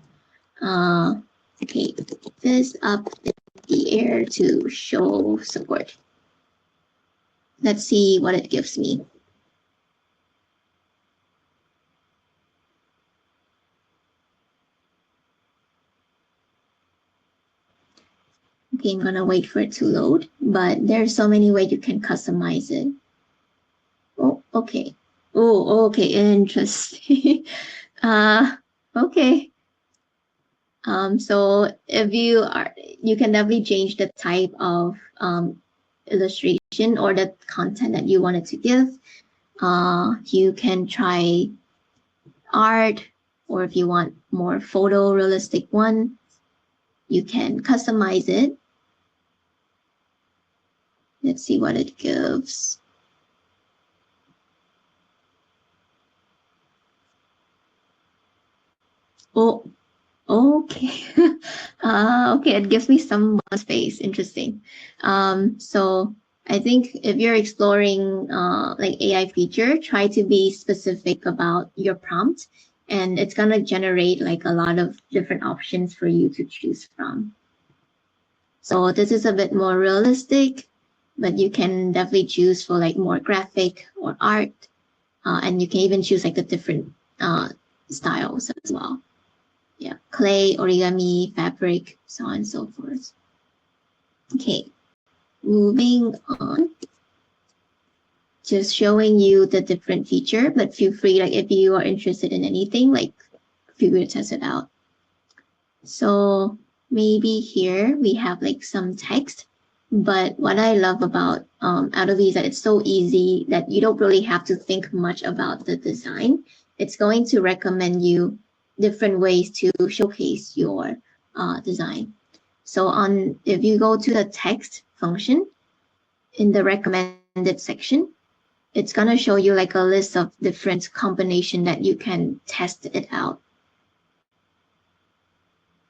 Okay, this up in the air to show support. Let's see what it gives me. Okay, I'm gonna wait for it to load, but there's so many ways you can customize it. Oh, okay. Oh, okay, interesting. Okay. So if you can definitely change the type of illustration or the content that you wanted to give. You can try art, or if you want more photorealistic one, you can customize it. Let's see what it gives. Oh, okay. Okay, it gives me some space. Interesting. So I think if you're exploring like AI feature, try to be specific about your prompt, and it's gonna generate like a lot of different options for you to choose from. So this is a bit more realistic, but you can definitely choose for like more graphic or art, and you can even choose like the different styles as well. Yeah, clay, origami, fabric, so on and so forth. Okay, moving on. Just showing you the different feature, but feel free, like if you are interested in anything, like feel free to test it out. So maybe here we have like some text, but what I love about Adobe is that it's so easy that you don't really have to think much about the design. It's going to recommend you different ways to showcase your design. So if you go to the text function in the recommended section, it's gonna show you like a list of different combination that you can test it out.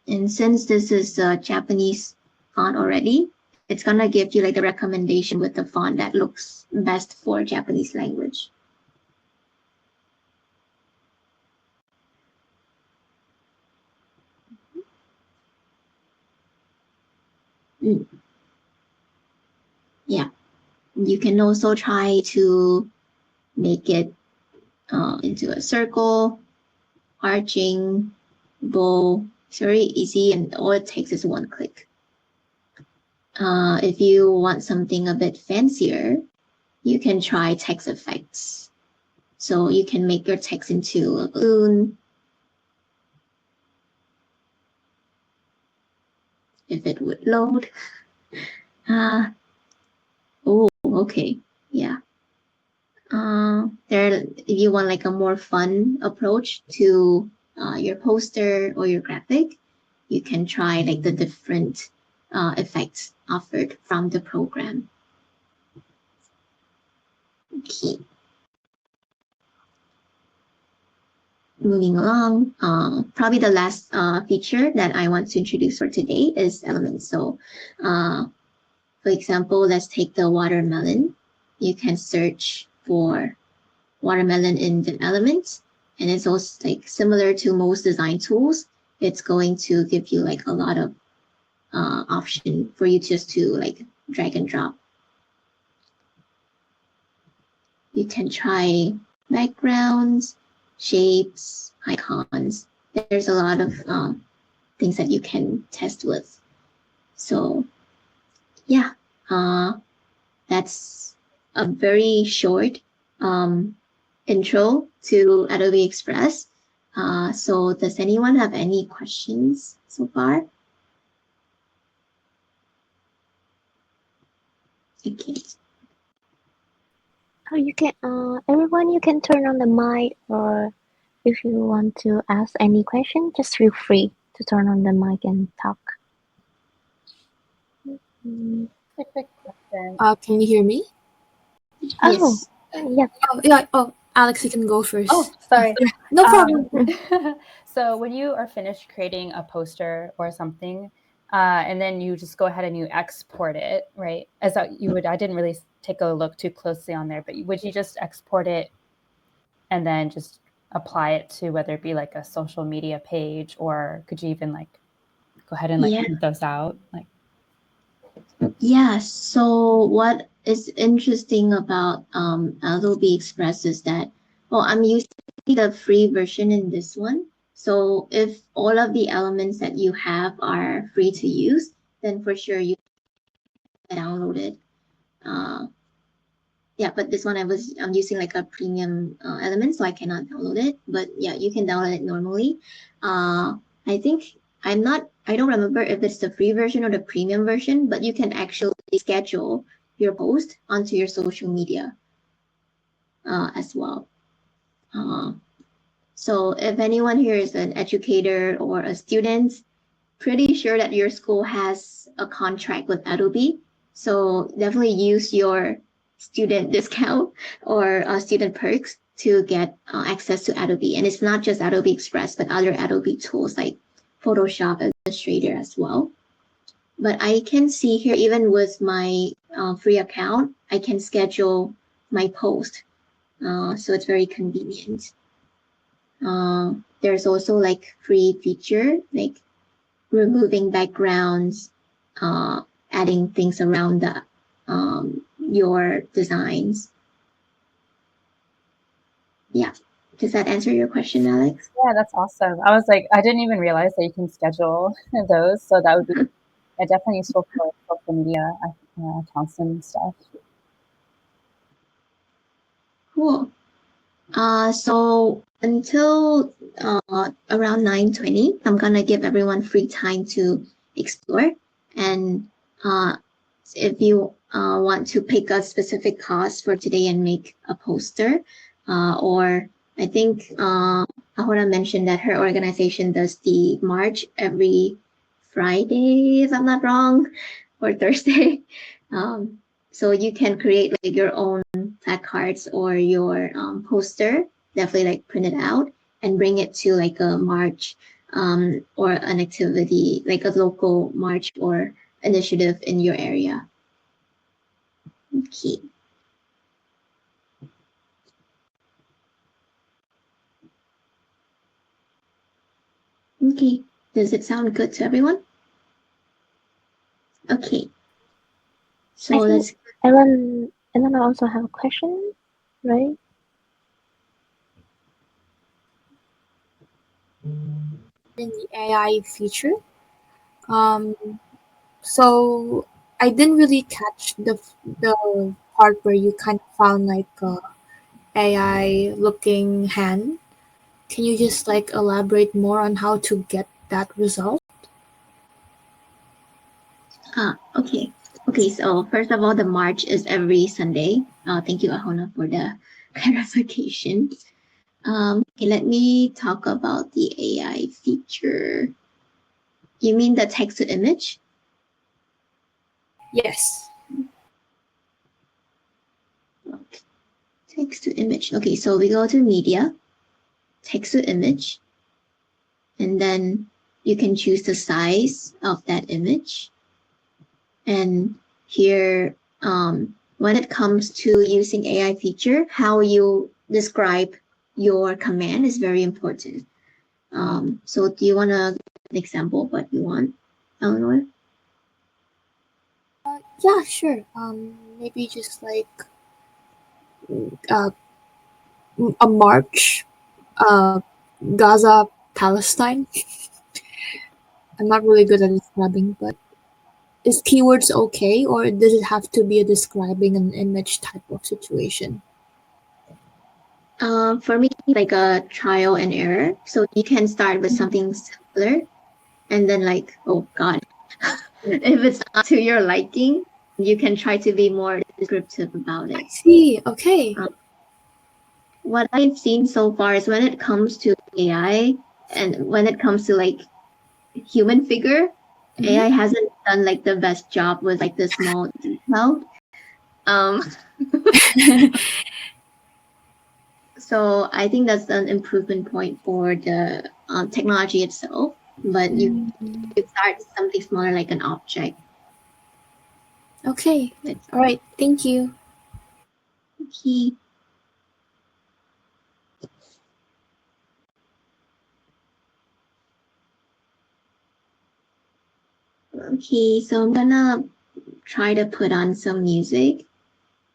And since this is a Japanese font already, it's gonna give you like the recommendation with the font that looks best for Japanese language. Yeah, you can also try to make it into a circle, arching, bow. It's very easy, and all it takes is one click. If you want something a bit fancier, you can try text effects. So you can make your text into a balloon. If it would load. Oh, okay. Yeah. If you want like a more fun approach to your poster or your graphic, you can try like the different effects offered from the program. Okay. Moving along, probably the last feature that I want to introduce for today is elements. So, for example, let's take the watermelon. You can search for watermelon in the elements, and it's also like similar to most design tools. It's going to give you like a lot of option for you just to like drag and drop. You can try backgrounds, shapes, icons. There's a lot of things that you can test with. So yeah, that's a very short intro to Adobe Express. So does anyone have any questions so far? Okay. Oh, you can, everyone, you can turn on the mic or If you want to ask any question, just feel free to turn on the mic and talk. Mm. A quick question. Can you hear me? Oh, Yes. yeah. Oh, yeah. Oh, Alex, you can go first. Oh, sorry. Yeah, no problem. So when you are finished creating a poster or something, and then you just go ahead and you export it, right? As you would, I didn't really take a look too closely on there, but would you just export it and then just apply it to whether it be like a social media page, or could you even like go ahead and like Yeah. print those out? Like, Yeah, so what is interesting about Adobe Express is that, well, I'm using the free version in this one. So if all of the elements that you have are free to use, then for sure you can download it. Yeah, but this one I'm using like a premium element, so I cannot download it. But yeah, you can download it normally. I think I don't remember if it's the free version or the premium version, but you can actually schedule your post onto your social media as well. So if anyone here is an educator or a student, pretty sure that your school has a contract with Adobe. So definitely use your student discount or student perks to get access to Adobe. And it's not just Adobe Express, but other Adobe tools like Photoshop, Illustrator as well. But I can see here, even with my free account, I can schedule my post. So it's very convenient. There's also like free feature, like removing backgrounds, adding things around the your designs. Yeah. Does that answer your question, Alex? yeah, that's awesome. I was like, I didn't even realize that you can schedule those, so that would be definitely useful for social media accounts and stuff. Cool. So until around 9:20, I'm gonna give everyone free time to explore. And if you want to pick a specific cause for today and make a poster, or I think Ahora mentioned that her organization does the march every Friday, if I'm not wrong, or Thursday. So you can create like your own placards or your poster, definitely like print it out and bring it to like a march or an activity, like a local march or initiative in your area. Okay. Okay. Does it sound good to everyone? Okay. So I let's. think Ellen also have a question, right? In the AI feature. So I didn't really catch the part where you kind of found like a AI looking hand. Can you just like elaborate more on how to get that result? Okay. Okay, so first of all, the march is every Sunday. Thank you, Ahona, for the clarification. Okay, let me talk about the AI feature. You mean the text to image? Yes. Okay. Text to image. Okay, so we go to media, text to image, and then you can choose the size of that image. And here, when it comes to using AI feature, how you describe your command is very important. So do you want to give an example of what you want, Eleanor? Yeah, sure. Maybe just like uh, a march, uh, Gaza, Palestine. I'm not really good at describing, but is keywords okay, or does it have to be a describing an image type of situation? For me, like a trial and error. So you can start with something simpler, and then like, oh God, if it's not to your liking, you can try to be more descriptive about I it. see. Okay. what I've seen so far is when it comes to AI and when it comes to like human figure, AI hasn't done like the best job with like the small detail. Um, so I think that's an improvement point for the technology itself. But you start something smaller like an object. Okay. That's All right. Thank you. key. Okay, so I'm gonna try to put on some music,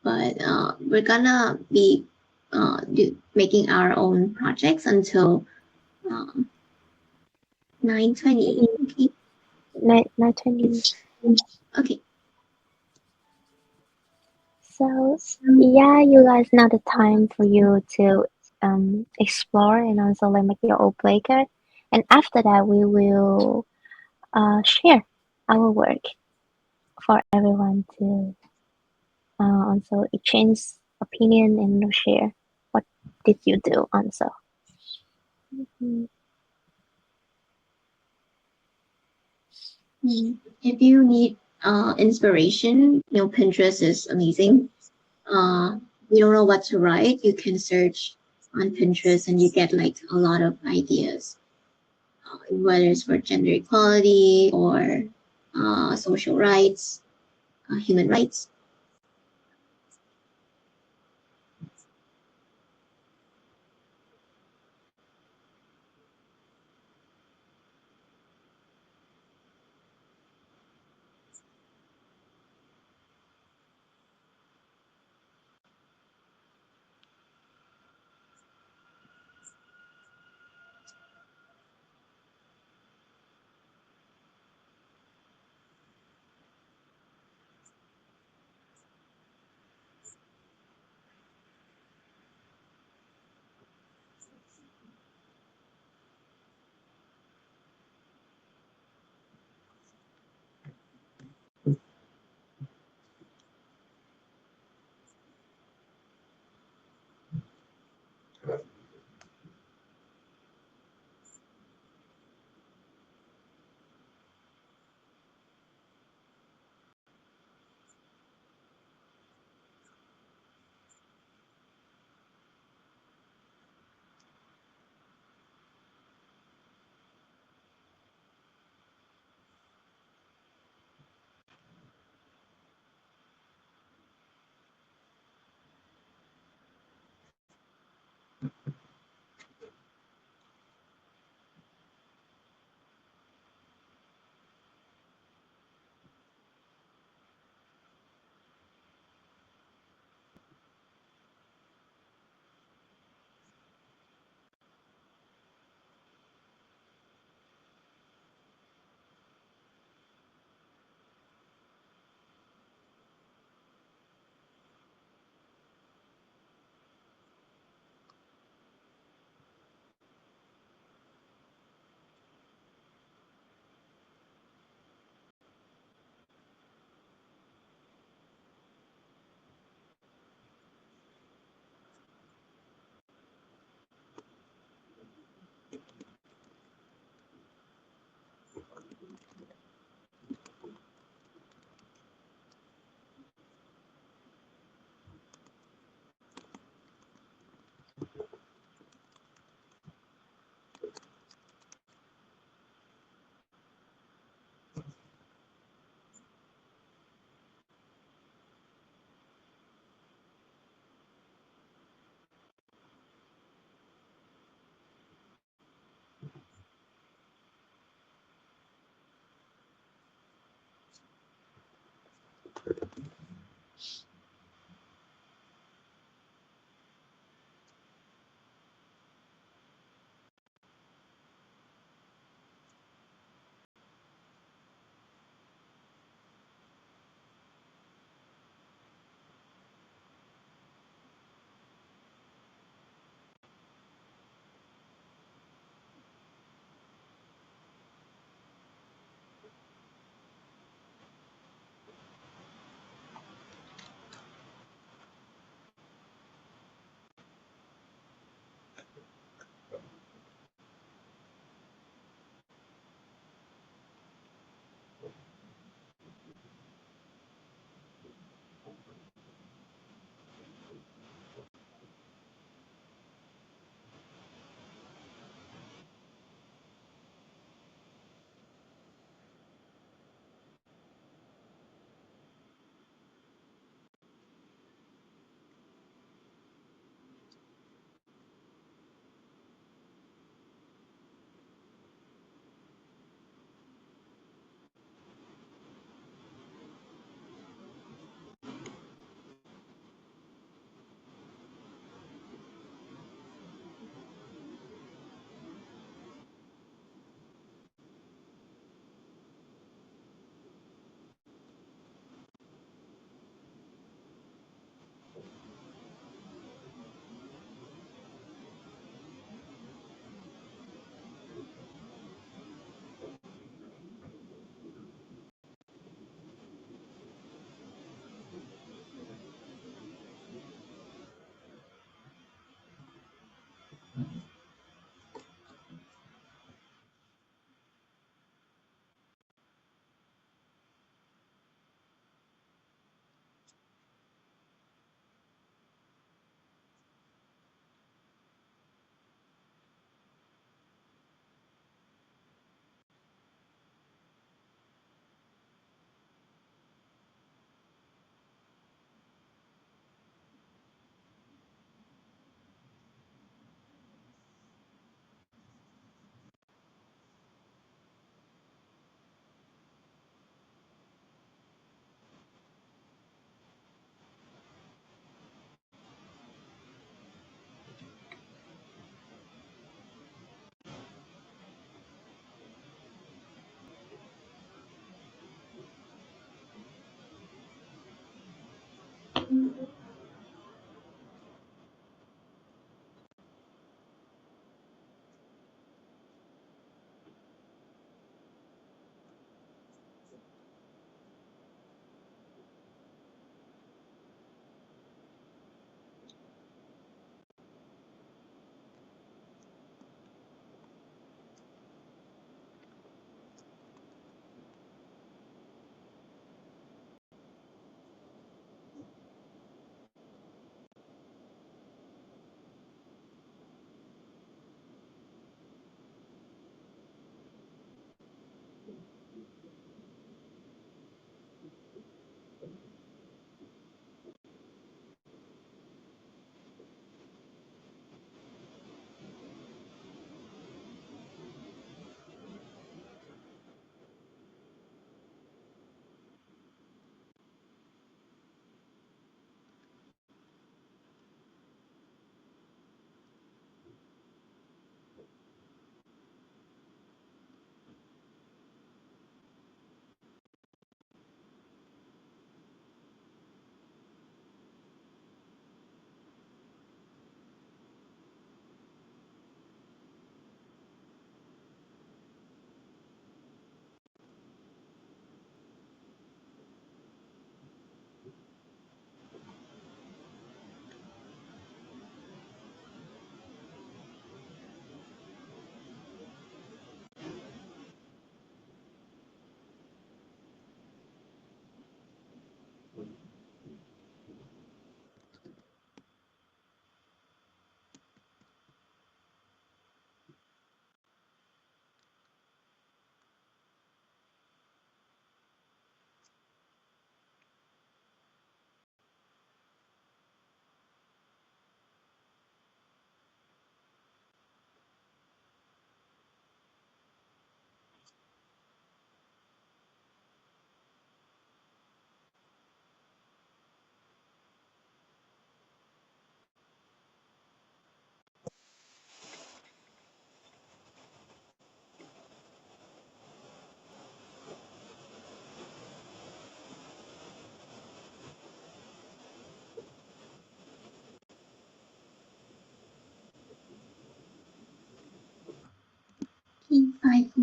but we're gonna be making our own projects until 9:20. Okay. 9:20. Okay. So yeah, you guys, now the time for you to explore and also like make your own playcard. And after that, we will share our work for everyone to also exchange opinion and share what did you do also. Mhm. If you need inspiration, Pinterest is amazing. You don't know what to write, you can search on Pinterest and you get like a lot of ideas, whether it's for gender equality or social rights, human rights.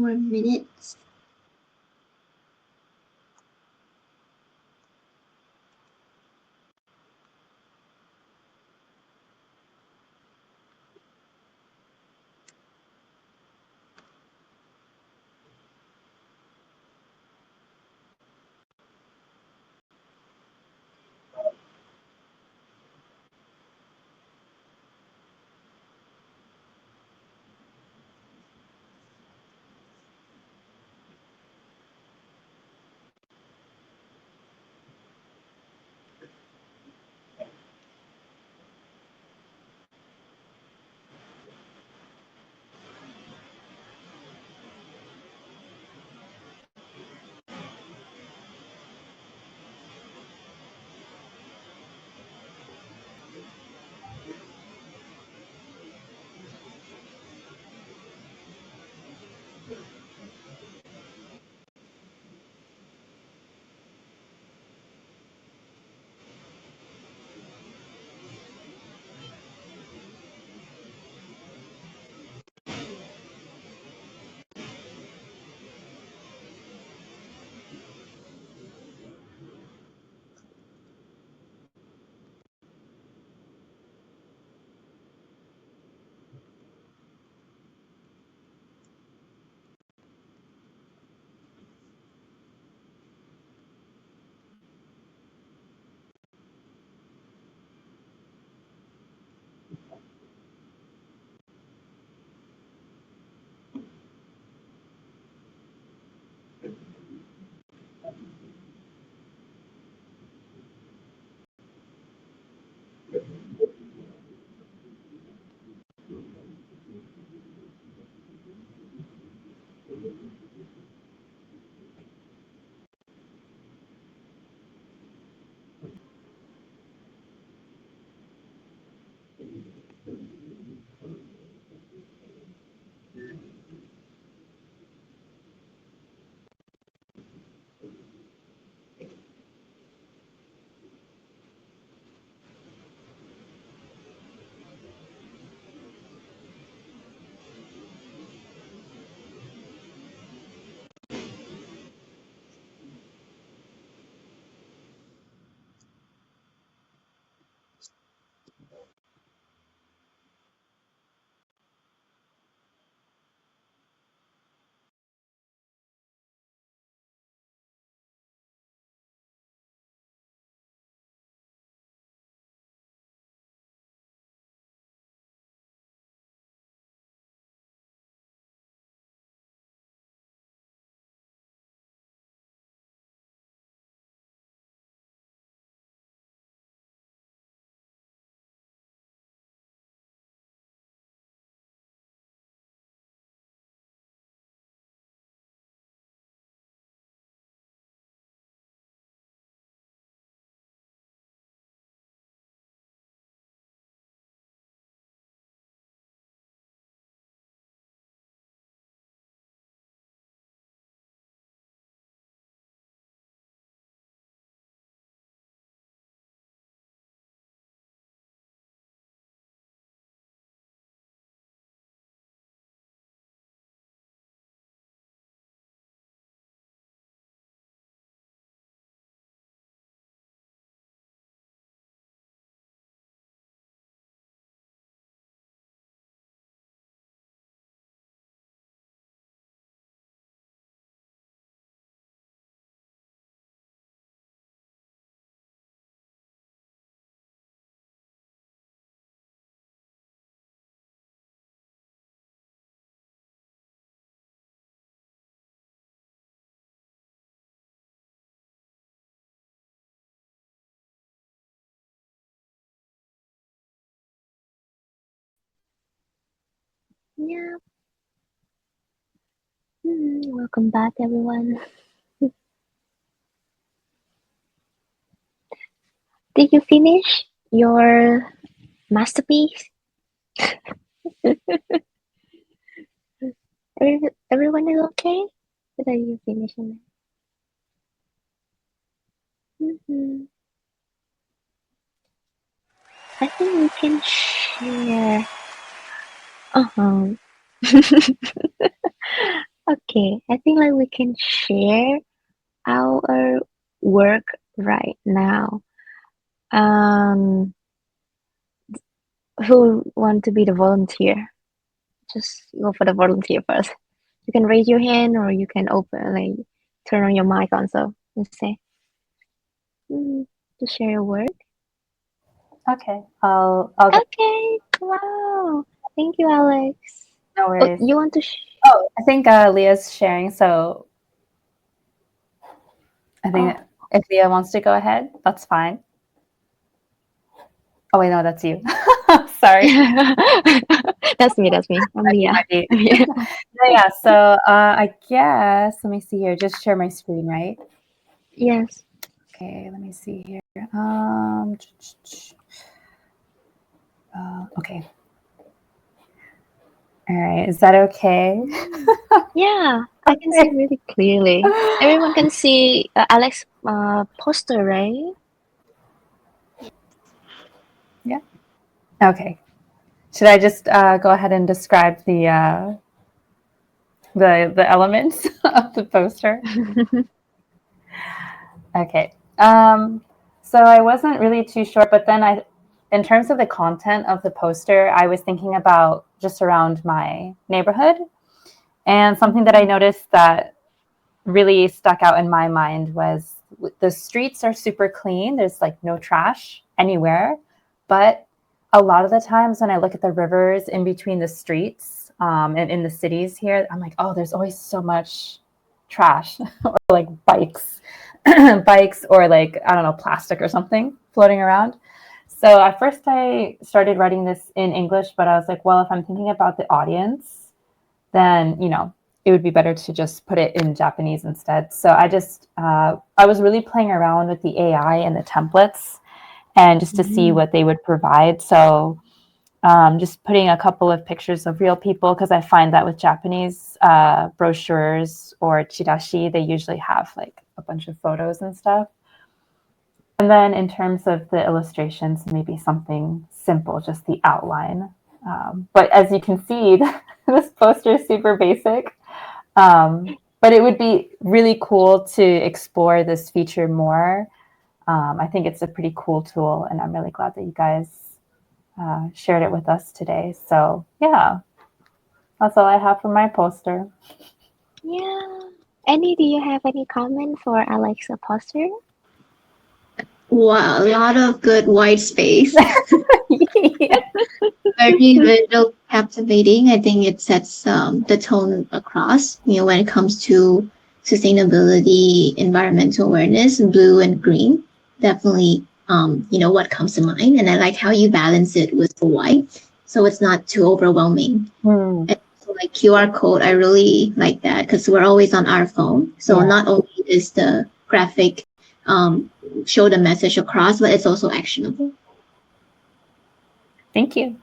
more minutes. Yeah. Welcome back, everyone. Did you finish your masterpiece? Everyone is okay? Did you finishing it? I think we can share. Uh-huh. Okay, I think like we can share our work right now. Um, who want to be the volunteer? Just go for the volunteer first. You can raise your hand or you can open like turn on your mic also and say to share your work. Okay, I'll go. Okay, wow. Thank you, Alex. No Oh, worries. you want to Oh, I think Leah's sharing, so I think if Leah wants to go ahead, that's fine. Oh wait, no, that's you. Sorry. That's me. I'm Leah. Yeah, so I guess, let me see here, just share my screen, right? Yes. Okay, let me see here. Okay. All right, is that okay? Yeah, I can see really clearly. Everyone can see Alex poster, right? Yeah. Okay. Should I just go ahead and describe the elements of the poster? Okay. So I wasn't really too sure, but then in terms of the content of the poster, I was thinking about just around my neighborhood. And something that I noticed that really stuck out in my mind was the streets are super clean. There's like no trash anywhere. But a lot of the times when I look at the rivers in between the streets and in the cities here, I'm like, oh, there's always so much trash or like bikes or like, I don't know, plastic or something floating around. So at first I started writing this in English, but I was like, well, if I'm thinking about the audience, then, it would be better to just put it in Japanese instead. So I was really playing around with the AI and the templates and just to see what they would provide. So just putting a couple of pictures of real people, because I find that with Japanese brochures or chirashi, they usually have like a bunch of photos and stuff. And then in terms of the illustrations, maybe something simple, just the outline. But as you can see, this poster is super basic. But it would be really cool to explore this feature more. I think it's a pretty cool tool, and I'm really glad that you guys shared it with us today. So yeah, that's all I have for my poster. Yeah. Do you have any comment for Alex poster? Wow, a lot of good white space. Yeah. Very visual captivating. I think it sets the tone across, when it comes to sustainability, environmental awareness, blue and green. Definitely, what comes to mind. And I like how you balance it with the white, so it's not too overwhelming. And so like QR code, I really like that because we're always on our phone. So not only is the graphic show the message across, but it's also actionable. Thank you.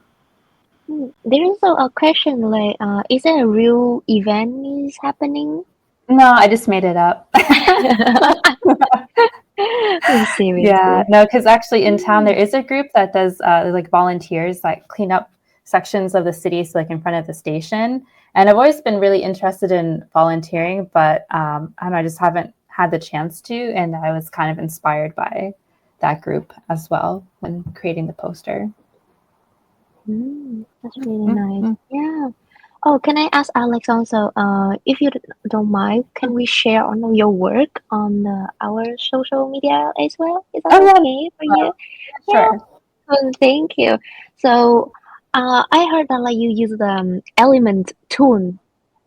There is a question like, is there a real event is happening? No, I just made it up. Yeah, no, because actually in town there is a group that does like volunteers like clean up sections of the city, so like in front of the station. And I've always been really interested in volunteering, but I don't know, I just haven't had the chance to. And I was kind of inspired by that group as well when creating the poster. That's really nice. Yeah. Oh, can I ask Alex also? If you don't mind, can we share on your work on our social media as well? Is that okay for you? Sure. Thank you. So, I heard that like you use the element tool,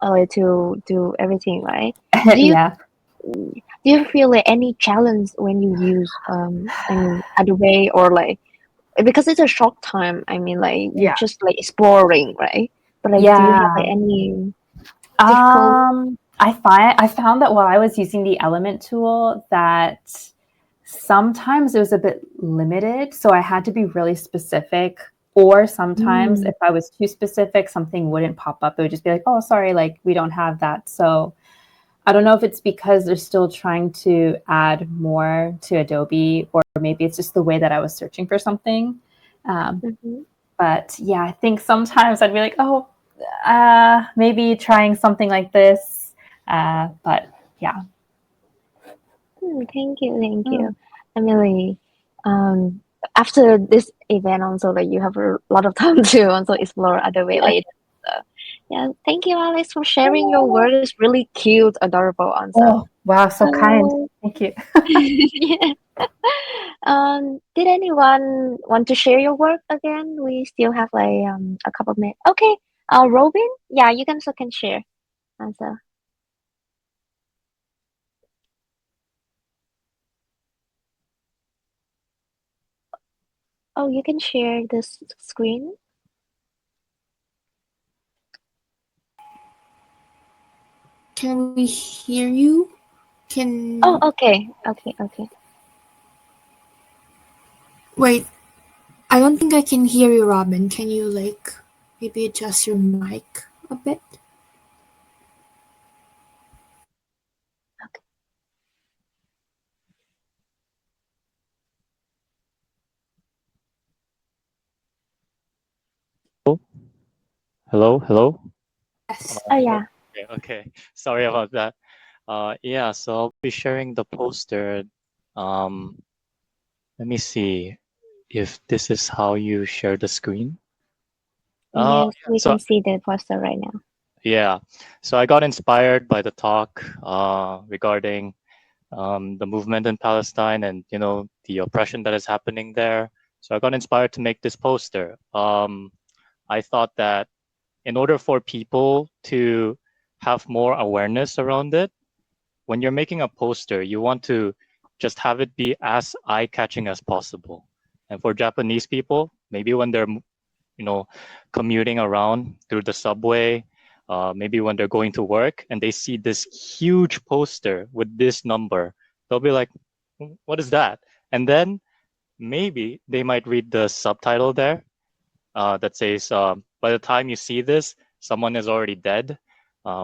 to do everything, right? Do you Yeah. do you feel like any challenge when you use Adobe or like because it's a short time? I mean, like you're just like exploring, right? But like, do you have like any difficult? I found that while I was using the element tool that sometimes it was a bit limited, so I had to be really specific, or sometimes if I was too specific, something wouldn't pop up. It would just be like, oh, sorry, like we don't have that. So I don't know if it's because they're still trying to add more to Adobe, or maybe it's just the way that I was searching for something. But yeah, I think sometimes I'd be like, oh, maybe trying something like this But yeah. Thank you, Emily. After this event, also like you have a lot of time to also explore other way later. So, yeah, thank you, Alex, for sharing your work. It's really cute, adorable, also. Oh, wow, so kind. Thank you. Yeah. Did anyone want to share your work again? We still have like a couple of minutes. Okay. Robin, yeah, you can share answer. Oh, you can share this screen. Can we hear you? Can Oh, okay. wait. I don't think I can hear you, Robin. Can you like maybe adjust your mic a bit? Hello. Yes. Oh, yeah. Okay. Sorry about that. Yeah. So I'll be sharing the poster. Let me see if this is how you share the screen. Yes, we So can see the poster right now. yeah. So I got inspired by the talk regarding the movement in Palestine and the oppression that is happening there. So I got inspired to make this poster. I thought that in order for people to have more awareness around it, when you're making a poster, you want to just have it be as eye-catching as possible. And for Japanese people, maybe when they're commuting around through the subway, maybe when they're going to work and they see this huge poster with this number, they'll be like, what is that? And then maybe they might read the subtitle there that says, by the time you see this, someone is already dead,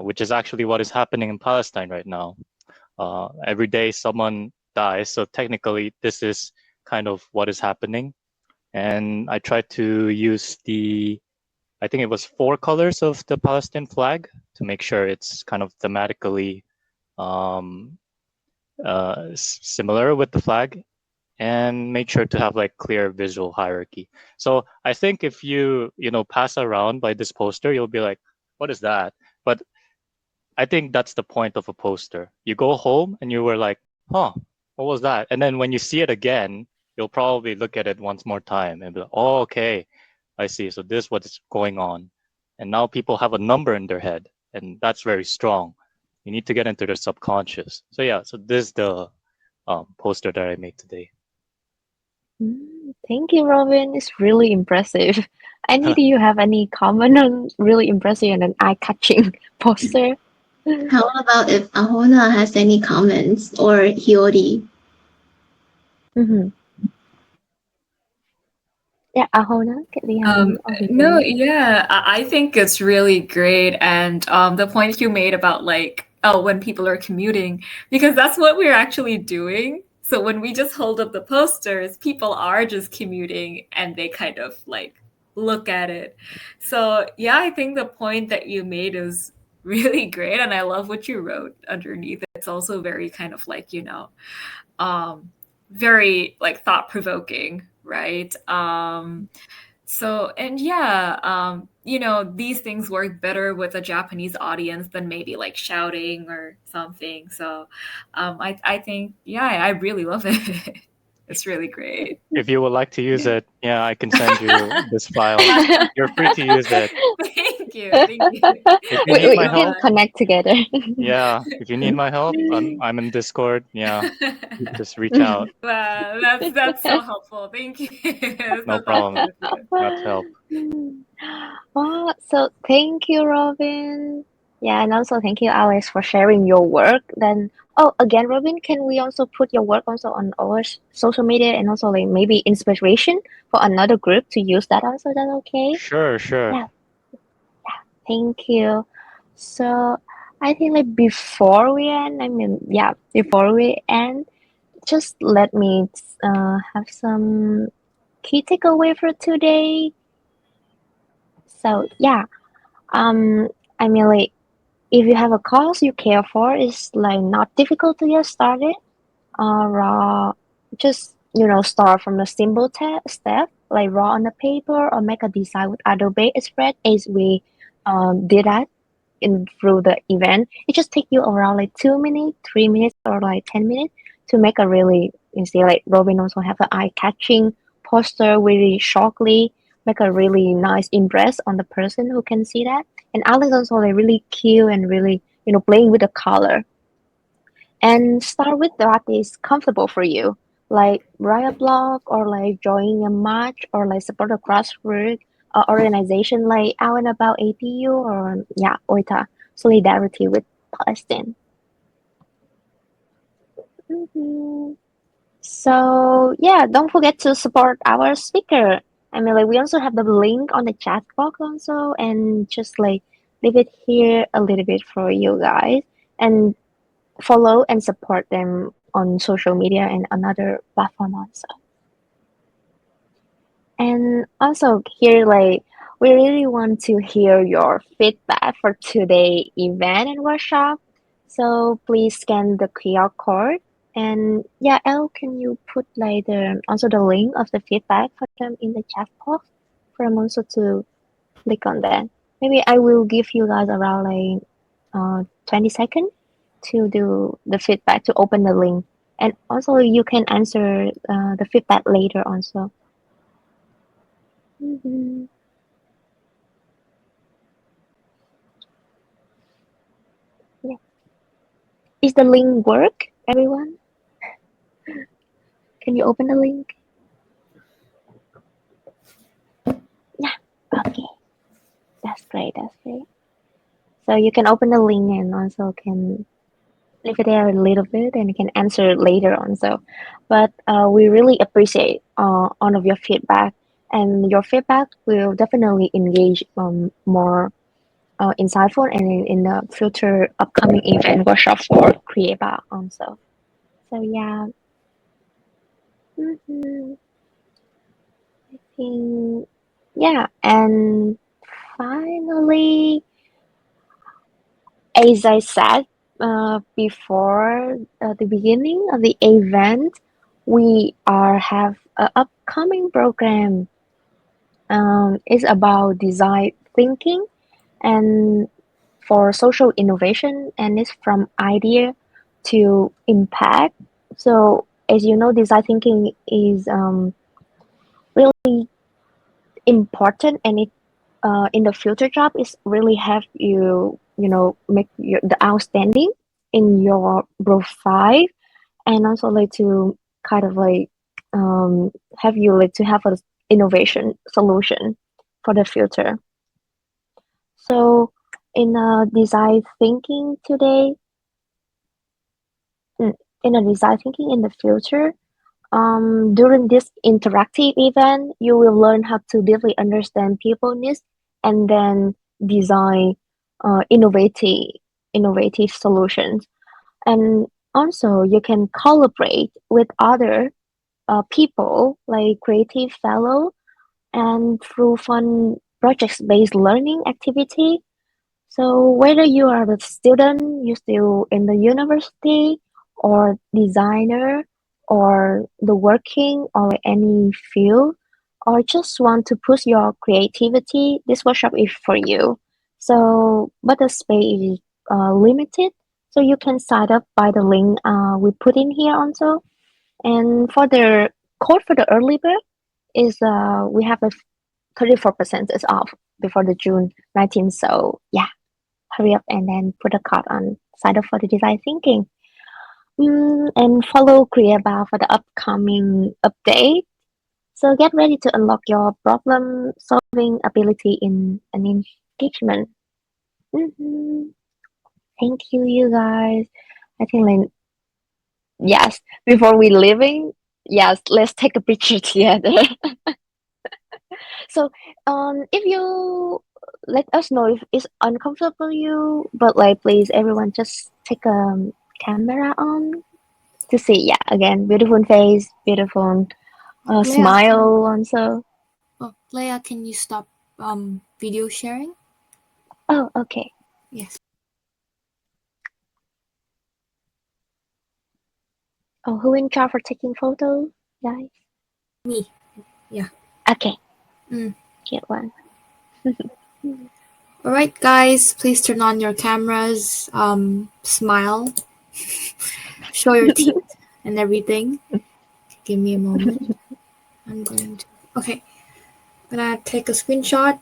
which is actually what is happening in Palestine right now. Every day someone dies, so technically this is kind of what is happening. And I tried to use I think it was 4 colors of the Palestine flag to make sure it's kind of thematically similar with the flag, and make sure to have like clear visual hierarchy. So I think if you pass around by this poster, you'll be like, what is that? But I think that's the point of a poster. You go home and you were like, huh, what was that? And then when you see it again, you'll probably look at it once more time and be like, oh, okay, I see. So this is what's going on. And now people have a number in their head, and that's very strong. You need to get into their subconscious. So yeah, so this is the poster that I made today. Thank you, Robin. It's really impressive. Annie, do you have any comment on really impressive and an eye-catching poster? How about if Ahona has any comments or Hiyori? Mm-hmm. Yeah, Ahona, can we have you? No, yeah, I think it's really great. And the point you made about like, oh, when people are commuting, because that's what we're actually doing. So when we just hold up the posters, people are just commuting and they kind of like look at it. So yeah, I think the point that you made is really great. And I love what you wrote underneath. It's also very kind of like, very like thought provoking, right? So, and yeah, these things work better with a Japanese audience than maybe like shouting or something. So, I think, yeah, I really love it. It's really great. If you would like to use it, yeah, I can send you this file. You're free to use it. Thank you. If you need my We can help, connect together. yeah. If you need my help, I'm in Discord. Yeah, just reach out. Wow, that's so helpful. Thank you. No So problem. thoughtful of you. Not to help. Oh, so thank you, Robin. Yeah, and also thank you, Alex, for sharing your work. Then, oh, again, Robin, can we also put your work also on our social media and also like maybe inspiration for another group to use that also? Is that okay? Sure. Yeah, thank you. So I think like before we end, before we end, just let me have some key takeaway for today. So yeah, I mean like if you have a cause you care for, it's like not difficult to get started. Just start from the simple step like draw on the paper or make a design with Adobe Express as we did that in through the event. It just take you around like 2 minutes, 3 minutes, or like 10 minutes to make a really, you see, like Robin also have an eye-catching poster really shortly, make a really nice impress on the person who can see that. And Alex also like really cute and really playing with the color. And start with what is comfortable for you, like write a blog or like join a march or like support a grassroots organization like Out and About APU or OITA, Solidarity with Palestine. Mhm. So yeah, don't forget to support our speaker. I mean, like we also have the link on the chat box also, and just like leave it here a little bit for you guys, and follow and support them on social media and another platform also. And also here, like we really want to hear your feedback for today event and workshop. So please scan the QR code. And yeah, Elle, can you put like the link of the feedback for them in the chat box for them also to click on that. Maybe I will give you guys around like 20 seconds to do the feedback to open the link. And also you can answer the feedback later also. Mhm. Yeah. Is the link work, everyone? Can you open the link? Yeah. Okay. That's great. That's great. So you can open the link and also can leave it there a little bit and you can answer later on. So, but we really appreciate all of your feedback, and your feedback will definitely engage more insightful and in the future upcoming event workshop for Creaba also. So yeah, hmm I think yeah, and finally, as I said before the beginning of the event, we are have an upcoming program. It's about design thinking and for social innovation, and it's from idea to impact. So as you know, design thinking is really important, and it in the future job is really have make the outstanding in your profile, and also like to kind of like have you like to have a innovation solution for the future. So in design thinking today, mm, in a design thinking in the future, during this interactive event, you will learn how to deeply understand people needs and then design innovative solutions. And also, you can collaborate with other people like creative fellow and through fun projects-based learning activity. So whether you are a student, you still in the university, or designer, or the working, or any field, or just want to push your creativity, this workshop is for you. So, but the space is limited, so you can sign up by the link we put in here also. And for the code for the early bird is we have a 34% is off before the June 19th. So yeah, hurry up and then put a card on sign up for the design thinking. And follow Creaba for the upcoming update. So get ready to unlock your problem solving ability in an engagement. hmm Thank you, you guys. I think like yes, before we leaving, yes, let's take a picture together. So if you let us know if it's uncomfortable you, but like please everyone just take a camera on to see. Yeah, again, beautiful face, beautiful Leia, smile also. Leia, can you stop video sharing? Oh, okay. Yes. Oh, who in charge for taking photos, guys? Me. Yeah. Okay. Mm. Get one. All right, guys, please turn on your cameras. Smile. Show your teeth and everything. Give me a moment. I'm going to. Okay. I'm gonna take a screenshot.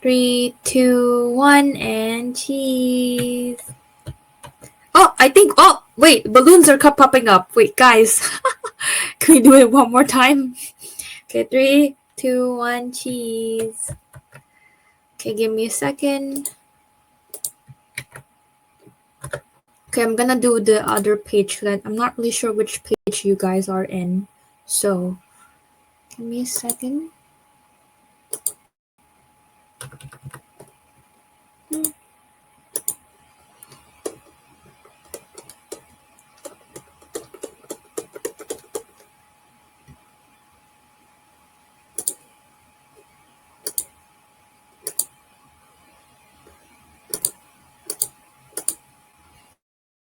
3, 2, 1, and cheese. Oh, I think. Oh, wait. Balloons are popping up. Wait, guys. Can we do it one more time? Okay, 3, 2, 1, cheese. Okay, give me a second. Okay, I'm gonna do the other page. I'm not really sure which page you guys are in. So, give me a second.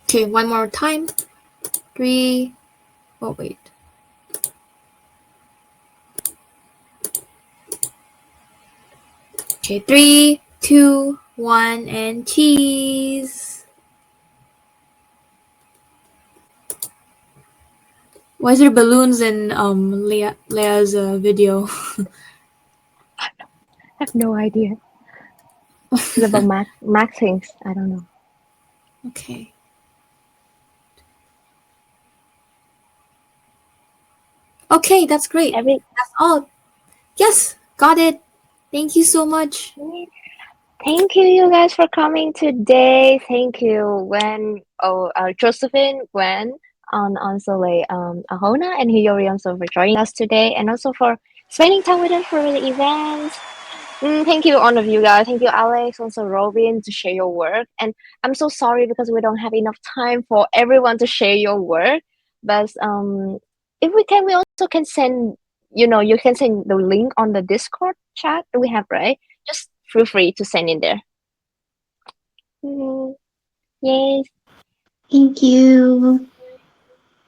Okay, one more time. 3. Oh, wait. Okay, 3, 2, 1, and cheese. Why is there balloons in Leah's video? I have no idea. It's about Max things. I don't know. Okay. Okay, that's great. That's all. Yes, got it. Thank you so much. Thank you guys for coming today. Thank you Josephine, Gwen, and also like Ahona and Hiyori also for joining us today and also for spending time with us for the event. Thank you all of you guys. Thank you Alex, also Robin to share your work. And I'm so sorry because we don't have enough time for everyone to share your work. But if we can, we also can send you can send the link on the Discord chat that we have, right? Just feel free to send in there. Yes. Thank you.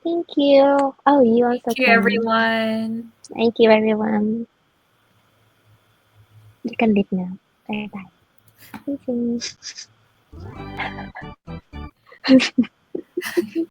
Thank you. Oh, you also Thank you, can. everyone. Thank you, everyone. You can leave now. Bye bye. Thank you.